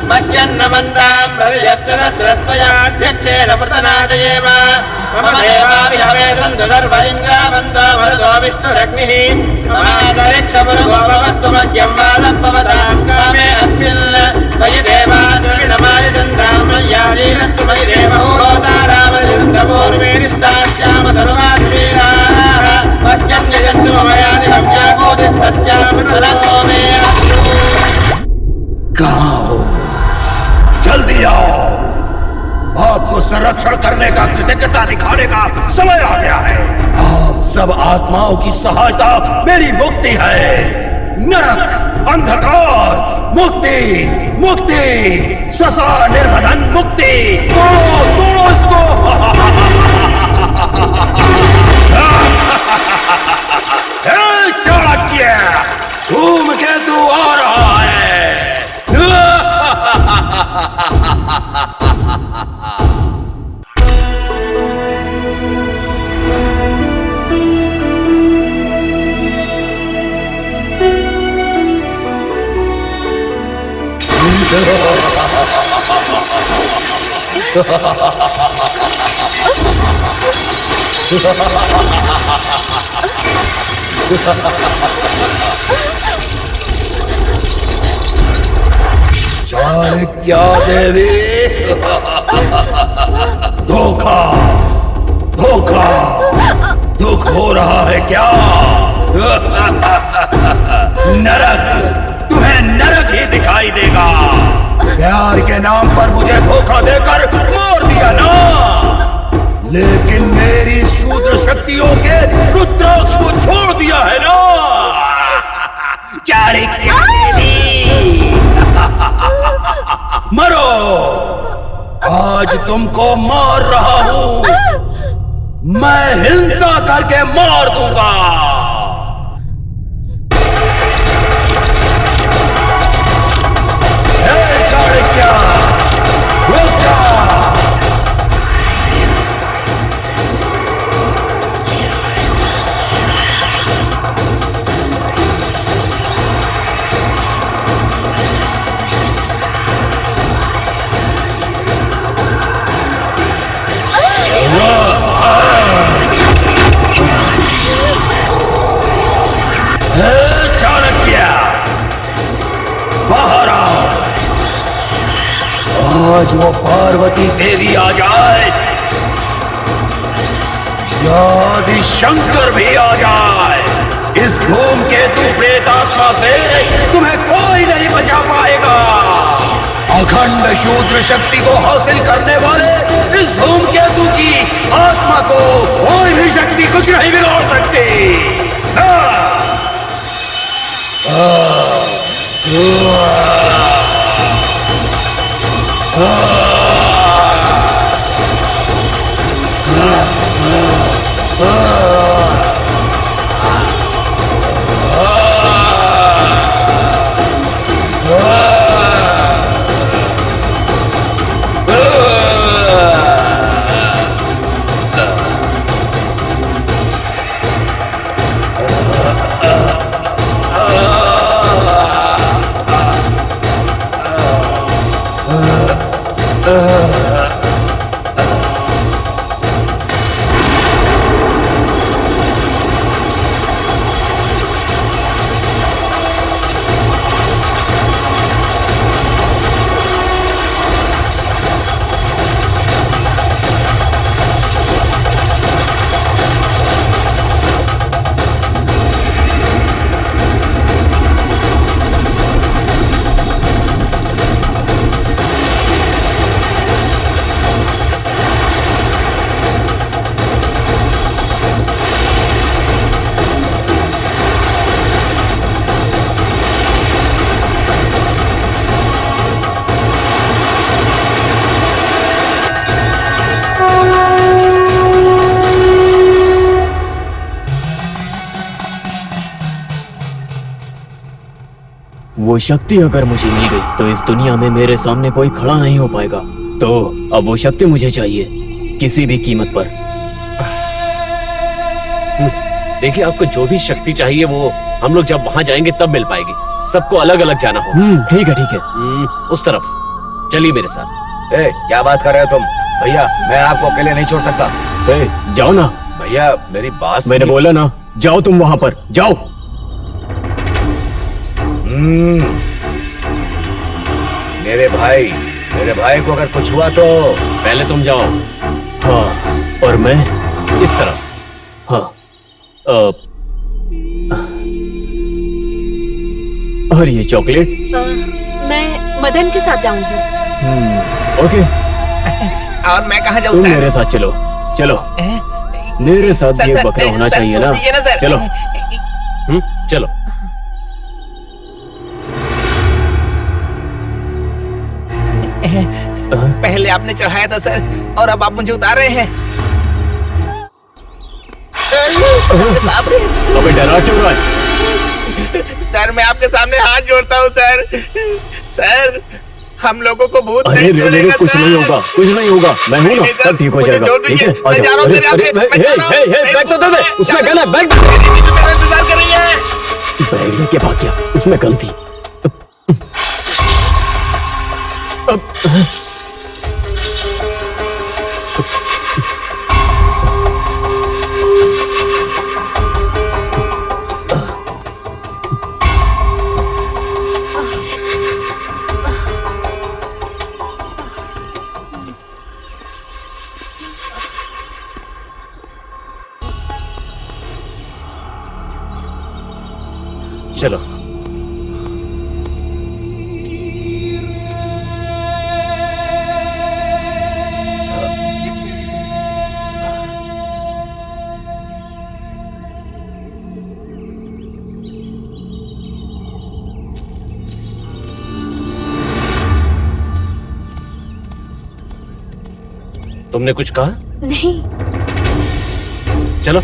मह्यन्नमन्दाम्रयश्चरस्रस्त्वयाध्यक्षेण प्रतनादयेम मम देवाभिहवे सन्तु सर्व इन्द्रावन्तो मरुतो विष्णुरग्निः ममादरिक्षमुरुगोपवस्तु मह्यं वादभवतां कामे अस्मिन् मयि देवाद्विणमायजन्तां मय्यालीनस्तु मयि देवहोतारामनिरुद्धपूर्वेरिष्टास्याम सर्वाधिवीराः मह्यं निजन्तु ममयानि हव्याकोटिः सत्यामृतरसो मे अस्तु। कहाँ हो? जल्दी आओ, आपको संरक्षण करने का, कृतज्ञता दिखाने का समय आ गया है। आप सब आत्माओं की सहायता मेरी मुक्ति है। नरक, अंधकार, मुक्ति, मुक्ति, सजा, निर्बंधन, मुक्ति। तोड़ो, तोड़ो इसको। हे चाणक्य, धूमकेतु आ रहा है। चाणक्य देवी, धोखा, धोखा, दुख हो रहा है क्या? नरक, तुम्हें नरक ही दिखाई देगा। प्यार के नाम पर मुझे धोखा देकर मार दिया ना, लेकिन मेरी शूद्र शक्तियों के रुद्राक्ष को छोड़ दिया है ना। चाणक्य देवी, मरो, आज तुमको मार रहा हूं, मैं हिंसा करके मार दूंगा। हे चाणक्य, रुक जा। चाणक्य, बाहर आओ। आज वो पार्वती देवी आ जाए या आदि शंकर भी आ जाए, इस धूमकेतु प्रेतात्मा से तुम्हें कोई नहीं बचा पाएगा। अखंड शूद्र शक्ति को हासिल करने वाले इस धूमकेतु की आत्मा को कोई भी शक्ति कुछ नहीं बिगाड़ सकती। वो शक्ति अगर मुझे मिल गई तो इस दुनिया में मेरे सामने कोई खड़ा नहीं हो पाएगा। तो अब वो शक्ति मुझे चाहिए, किसी भी कीमत पर। देखिए, आपको जो भी शक्ति चाहिए वो हम लोग जब वहाँ जाएंगे तब मिल पाएगी। सबको अलग अलग जाना होगा। ठीक है ठीक है। उस तरफ चलिए मेरे साथ। ए, क्या बात कर रहे हो तुम? भैया, मैं आपको अकेले नहीं छोड़ सकता। जाओ ना भैया, मेरी बात मैंने बोला ना, जाओ तुम वहाँ पर जाओ। मेरे भाई को अगर कुछ हुआ तो पहले तुम जाओ। हाँ, और मैं इस तरफ। हाँ। और ये चॉकलेट? मैं मदन के साथ जाऊंगी। ओके। और मैं कहाँ जाऊँ? तुम मेरे साथ चलो। चलो, मेरे साथ भी एक बकरा होना चाहिए ना। चलो। चलो। पहले आपने चढ़ाया था सर, और अब आप मुझे उतार रहे हैं। अबे डरा क्यों रहा है? सर, मैं आपके सामने हाथ जोड़ता हूँ सर। सर, हम लोगों को भूत अरे नहीं छोड़ेगा कुछ सर। नहीं होगा, कुछ नहीं होगा। मैं हूँ ना, सब ठीक हो मुझे जाएगा। छोड़ ठीक है, दीजिए, आ मैं जा जाओ। रहा हूँ, अरे मेरे आगे, मैं जा रहा हूँ। बैग तो दे दे, उसमें गन है। बैग मेरा इंतजार कर रही है। बैग लेके भाग गया, उसमें गन थी। चलो। तुमने कुछ कहा? नहीं। चलो।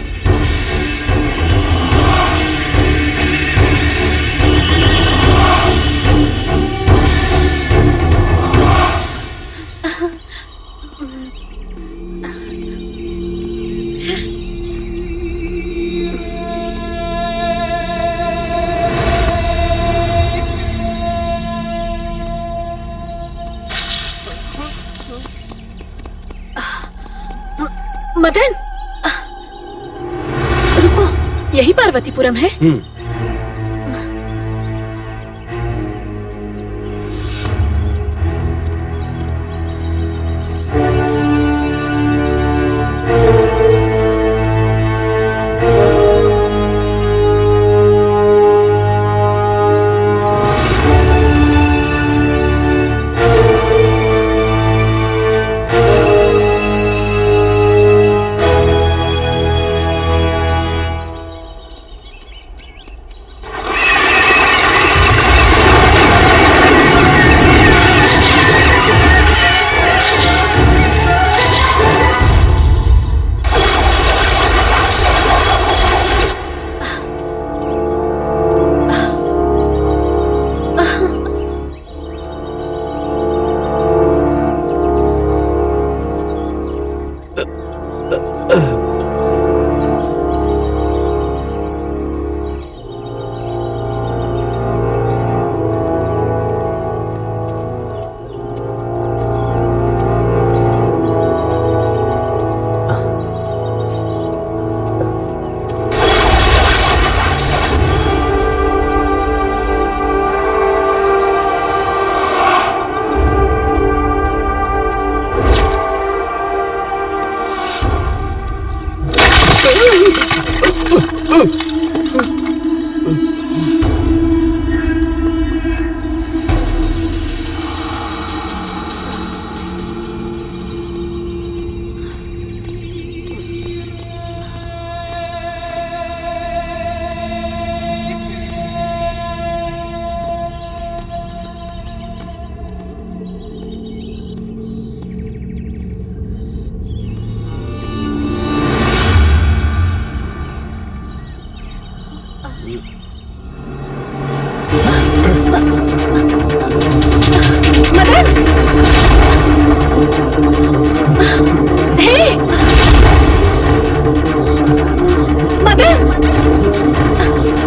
मदन, रुको, यही पार्वतीपुरम है?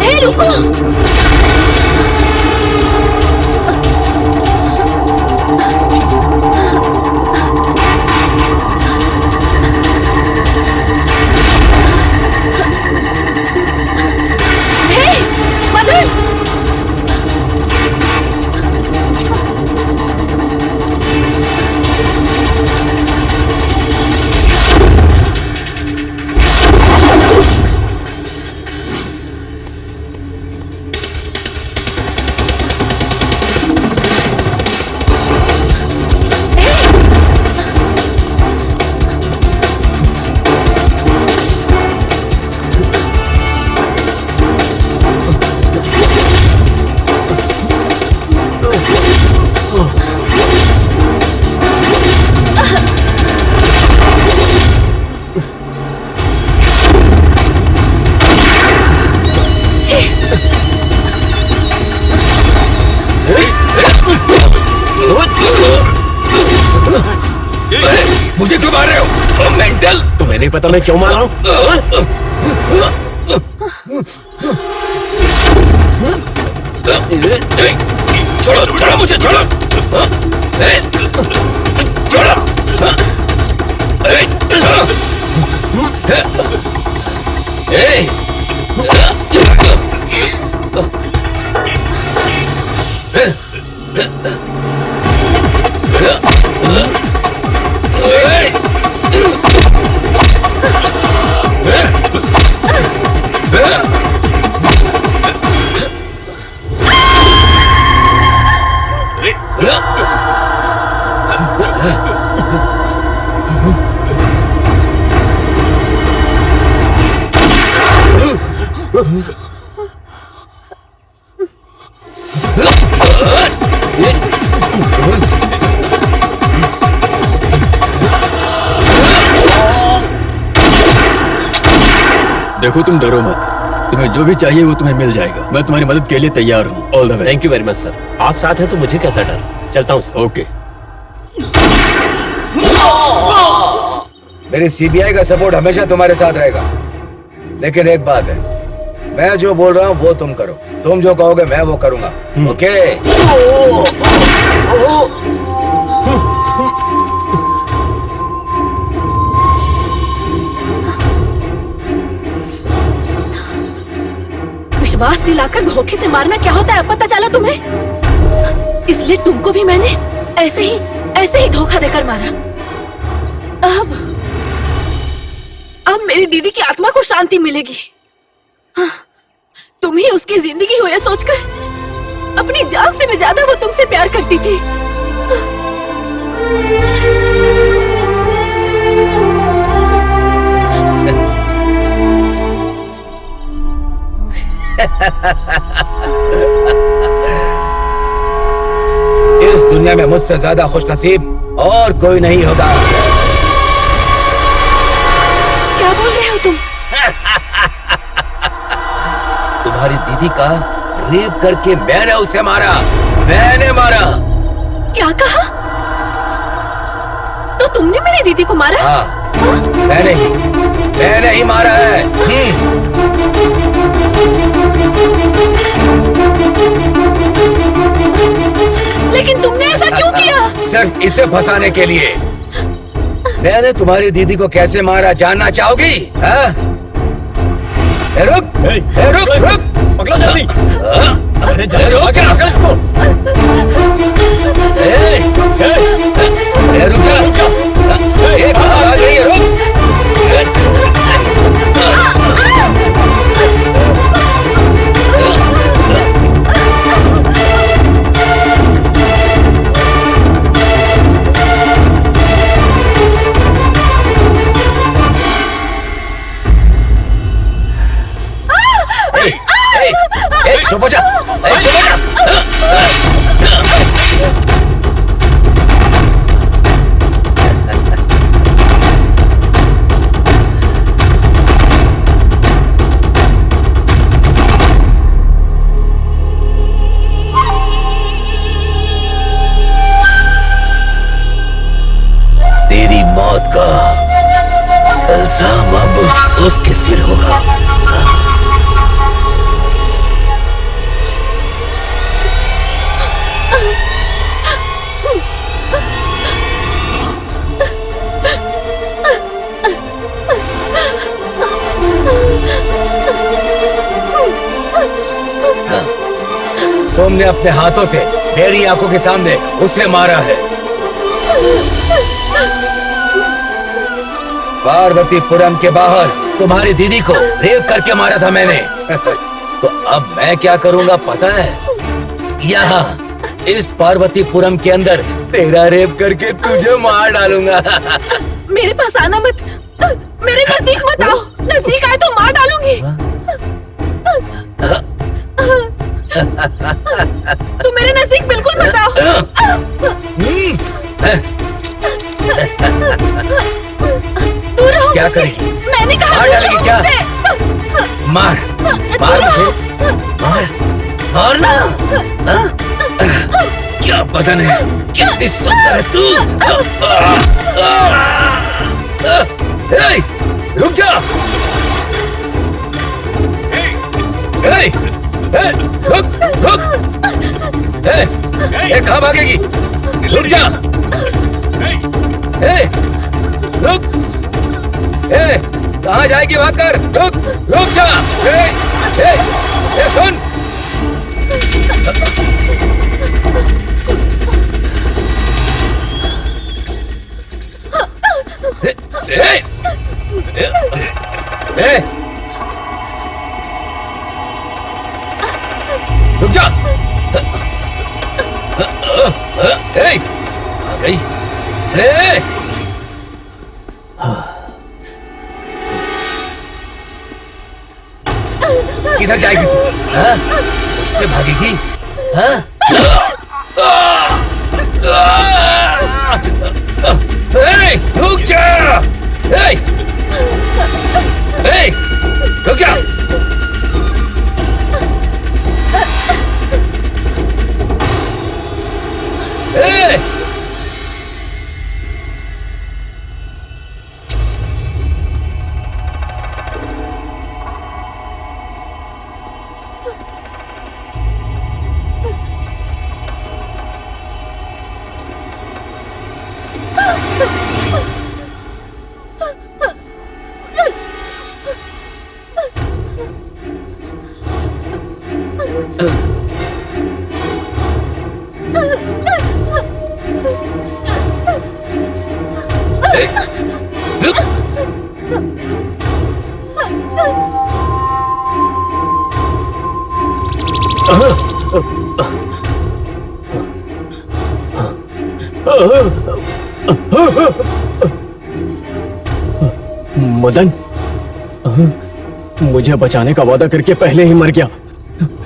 हे रुको। हे मदन। मुझे क्यों मार रहे हो? मेंटल? तुम्हें नहीं पता मैं क्यों मार रहा हूँ? छोड़ो छोड़ो मुझे, छोड़ो देखो तुम डरो मत, तुम्हें जो भी चाहिए वो तुम्हें मिल जाएगा। मैं तुम्हारी मदद के लिए तैयार हूँ। All the best. Thank you very much sir. आप साथ हैं तो मुझे कैसा डर। चलता हूँ सर। ओके। मेरी सीबीआई का सपोर्ट हमेशा तुम्हारे साथ रहेगा, लेकिन एक बात है, मैं जो बोल रहा हूँ वो तुम करो, तुम जो कहोगे मैं वो करूंगा। ओके? विश्वास दिलाकर धोखे से मारना क्या होता है पता चला तुम्हें? इसलिए तुमको भी मैंने ऐसे ही धोखा देकर मारा। अब मेरी दीदी की आत्मा को शांति मिलेगी। हाँ, तुम ही उसकी जिंदगी हो यह सोचकर अपनी जान से भी ज्यादा वो तुमसे प्यार करती थी। इस दुनिया में मुझसे ज्यादा खुशनसीब और कोई नहीं होगा। क्या बोल रहे हो तुम? तुम्हारी दीदी का रेप करके मैंने उसे मारा, मैंने मारा। क्या कहा? तो तुमने मेरी दीदी को मारा? हाँ, मैंने ही मारा है। लेकिन तुमने ऐसा क्यों किया? सिर्फ इसे फंसाने के लिए। मैंने तुम्हारी दीदी को कैसे मारा जानना चाहोगी? हाँ? रुक, रुक, पकड़ो जल्दी। अरे जल्दी रुक जा, पकड़ इसको। रुक जा, कहाँ आ गई है? रुक। चुप हो जा, चुप हो जा। तेरी मौत का इल्जाम अब उसके सिर होगा। तुमने अपने हाथों से मेरी आंखों के सामने उसे मारा है। पार्वतीपुरम के बाहर तुम्हारी दीदी को रेप करके मारा था मैंने। तो अब मैं क्या करूंगा पता है? यहाँ इस पार्वतीपुरम के अंदर तेरा रेप करके तुझे मार डालूंगा। मेरे पास आना मत, मेरे नजदीक मत आओ। नजदीक आए तो मार डालूंगी। तू मेरे नजदीक बिल्कुल मत आओ। दूर रहो क्या मुझसे। करेगी? मैंने कहा मार दूर डालेगी रहो क्या? मुझसे। मार मार मुझे, मार मारना। क्या बदन है, कितनी सुंदर है तू। ए, रुक जा। ए, रुक रुक। कहाँ भागेगी? रुक जा। रुक। कहाँ जाएगी भागकर? रुक रुक जा। सुन। रुक जा। कहाँ गई? किधर जाएगी तू? उससे भागेगी? रुक जा। रुक जा। मदन मुझे बचाने का वादा करके पहले ही मर गया,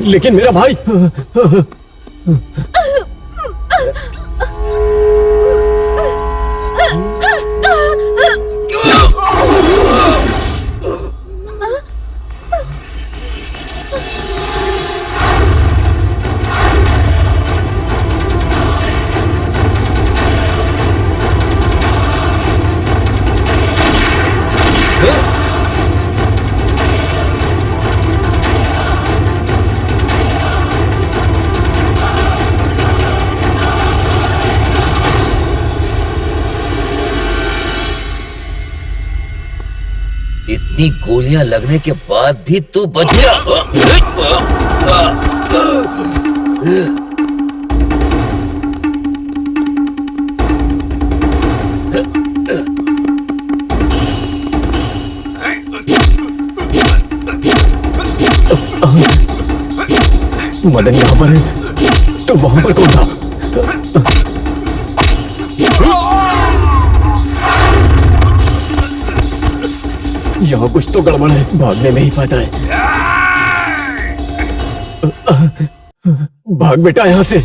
लेकिन मेरा भाई इतनी गोलियां लगने के बाद भी तू बच गया। मदन यहाँ पर है तो वहां पर कौन था? यहाँ कुछ तो गड़बड़ है, भागने में ही फायदा है। भाग बेटा यहाँ से।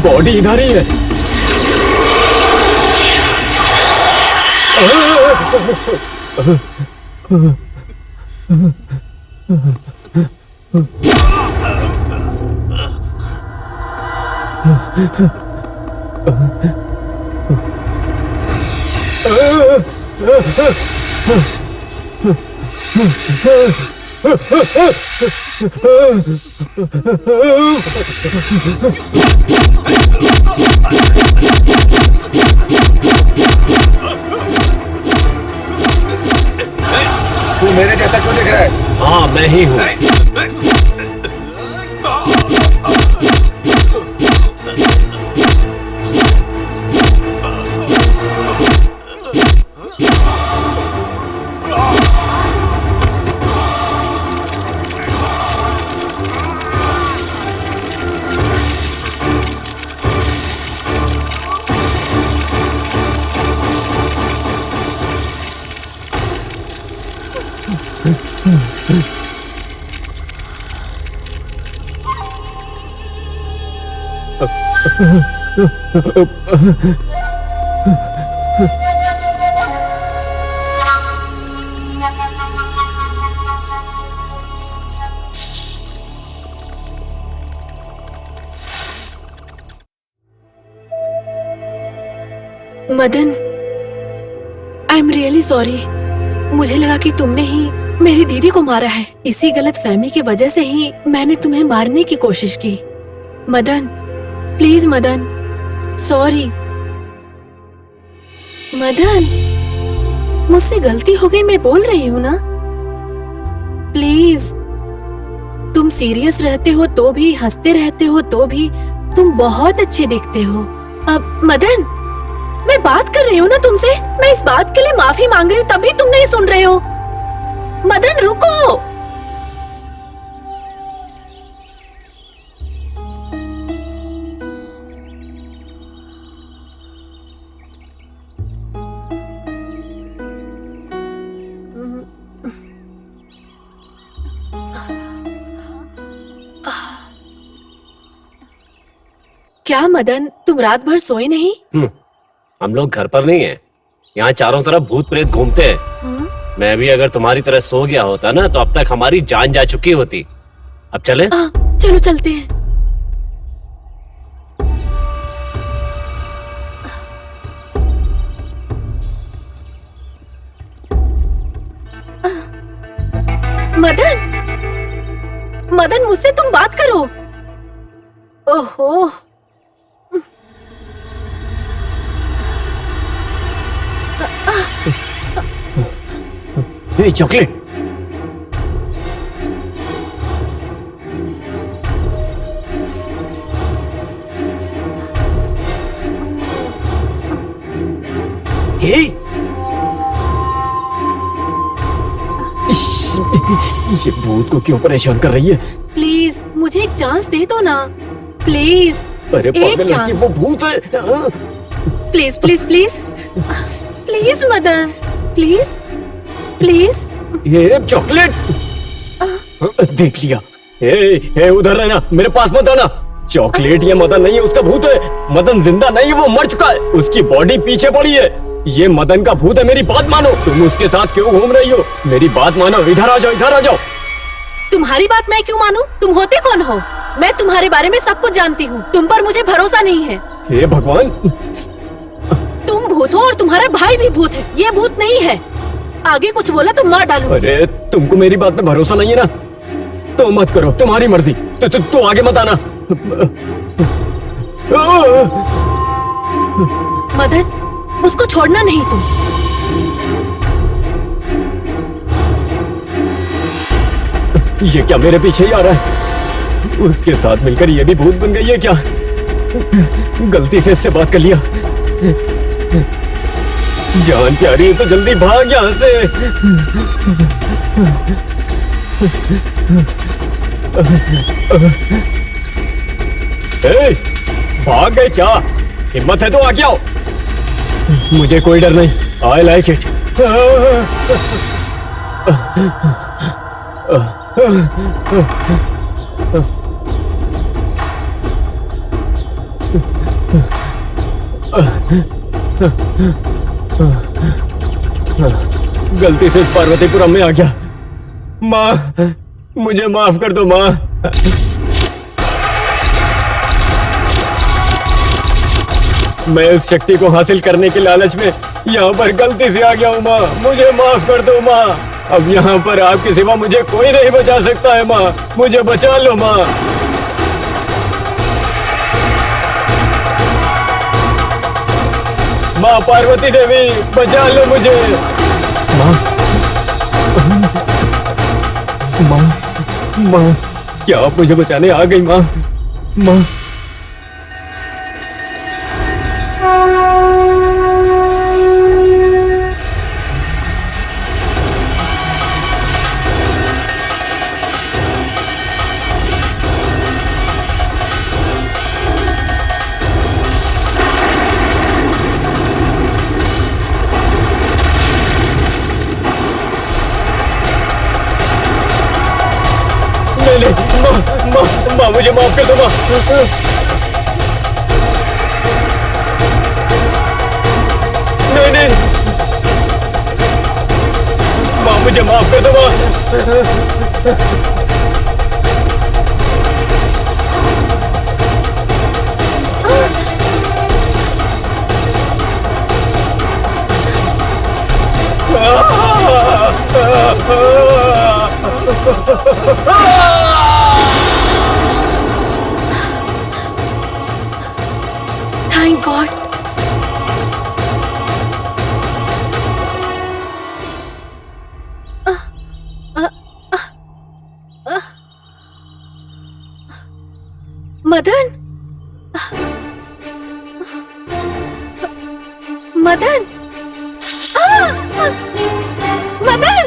बॉडी इधर ही है। तू मेरे जैसा क्यों दिख रहा है? हाँ मैं ही हूँ। Madan, I am really sorry. मुझे लगा कि तुमने ही मेरी दीदी को मारा है। इसी गलत फहमी की वजह से ही मैंने तुम्हें मारने की कोशिश की। Madan, please Madan, sorry. मदन, मुझसे गलती हो गई, मैं बोल रही हूँ ना। प्लीज, तुम सीरियस रहते हो तो भी, हंसते रहते हो तो भी, तुम बहुत अच्छे दिखते हो। अब मदन, मैं बात कर रही हूँ ना तुमसे। मैं इस बात के लिए माफी मांग रही हूँ, तभी तुम नहीं सुन रहे हो। मदन रुको। क्या मदन, तुम रात भर सोए नहीं? हम लोग घर पर नहीं है, यहाँ चारों तरफ भूत प्रेत घूमते हैं। मैं भी अगर तुम्हारी तरह सो गया होता ना तो अब तक हमारी जान जा चुकी होती। अब चले? चलो चलते हैं। मदन, मदन मुझसे तुम बात करो। ओहो, ये चॉकलेट। ये भूत को क्यों परेशान कर रही है? प्लीज मुझे एक चांस दे दो ना, प्लीज। अरे एक पागल लड़की, चांस। वो भूत है। Please please please please Madan, please please. ये चॉकलेट देख लिया। ए, उधर रहना, मेरे पास मत आना। चॉकलेट ये मदन नहीं है, उसका भूत है। मदन जिंदा नहीं है, वो मर चुका है। उसकी बॉडी पीछे पड़ी है। ये मदन का भूत है, मेरी बात मानो। तुम उसके साथ क्यों घूम रही हो? मेरी बात मानो, इधर आ जाओ, इधर आ जाओ। तुम्हारी बात मैं क्यों मानूं? तुम होते कौन हो? मैं तुम्हारे बारे में सब कुछ जानती हूँ। तुम पर मुझे भरोसा नहीं है। हे भगवान, तुम भूत हो और तुम्हारा भाई भी भूत है। ये भूत नहीं है। आगे कुछ बोला तो मार डालूं। अरे तुमको मेरी बात में भरोसा नहीं है ना, तो मत करो, तुम्हारी मर्जी। तो आगे मत आना। मदन, उसको छोड़ना नहीं तुम। ये क्या मेरे पीछे ही आ रहा है? उसके साथ मिलकर ये भी भूत बन गई है क्या? गलती से इससे बात कर लिया। जान प्यारी है तो जल्दी भाग यहाँ से। ए, भाग गए क्या? हिम्मत है तो आगे आओ। मुझे कोई डर नहीं। I like it. गलती से पार्वतीपुरम में आ गया। माँ, मुझे माफ कर दो माँ। मैं इस शक्ति को हासिल करने के लालच में यहाँ पर गलती से आ गया हूँ माँ। मुझे माफ कर दो माँ। अब यहाँ पर आपके सिवा मुझे कोई नहीं बचा सकता है माँ, मुझे बचा लो माँ। माँ पार्वती देवी बचा लो मुझे। माँ माँ माँ क्या आप मुझे बचाने आ गई माँ? माँ माँ मुझे माफ कर दो माँ। नहीं माँ मुझे माफ कर दो माँ। Thank God. मदन, मदन, मदन,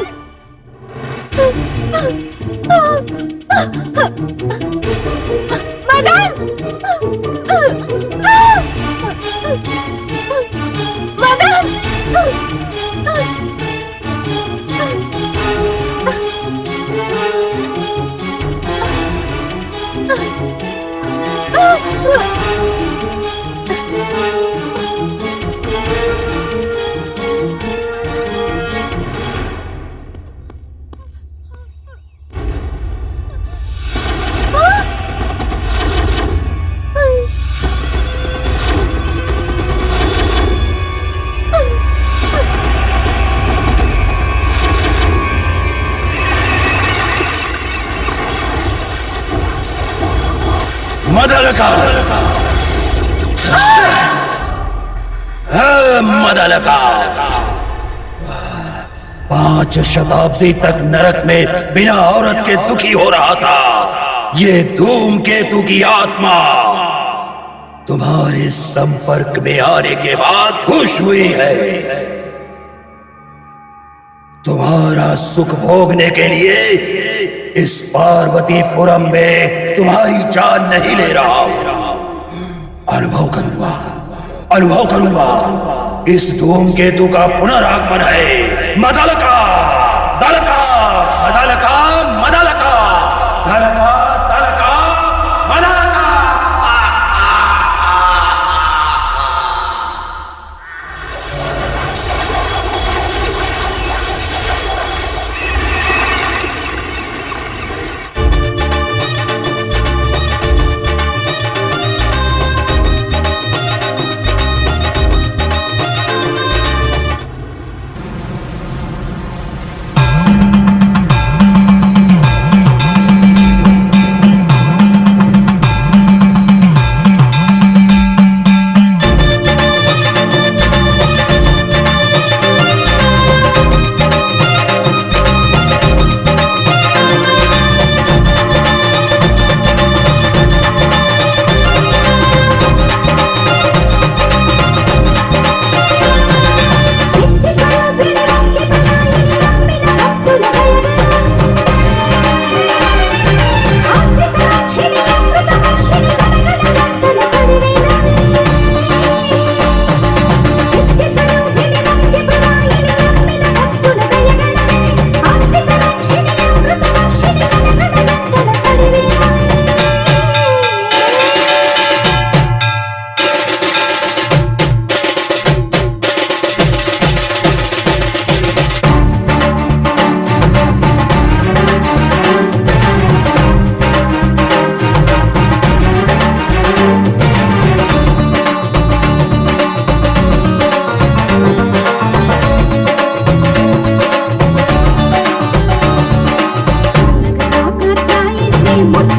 मदलका, मदलका 5 शताब्दी तक नरक में बिना औरत के दुखी हो रहा था। ये धूमकेतु की आत्मा तुम्हारे संपर्क में आने के बाद खुश हुई है। तुम्हारा सुख भोगने के लिए इस पार्वतीपुरम में तुम्हारी जान नहीं ले रहा। अनुभव करूंगा, अनुभव करूंगा। इस धूमकेतु का पुनरागमन है। मदलका, दलका, मदलका, मदलका, दलका, दलका, मदलका। मुट्ठी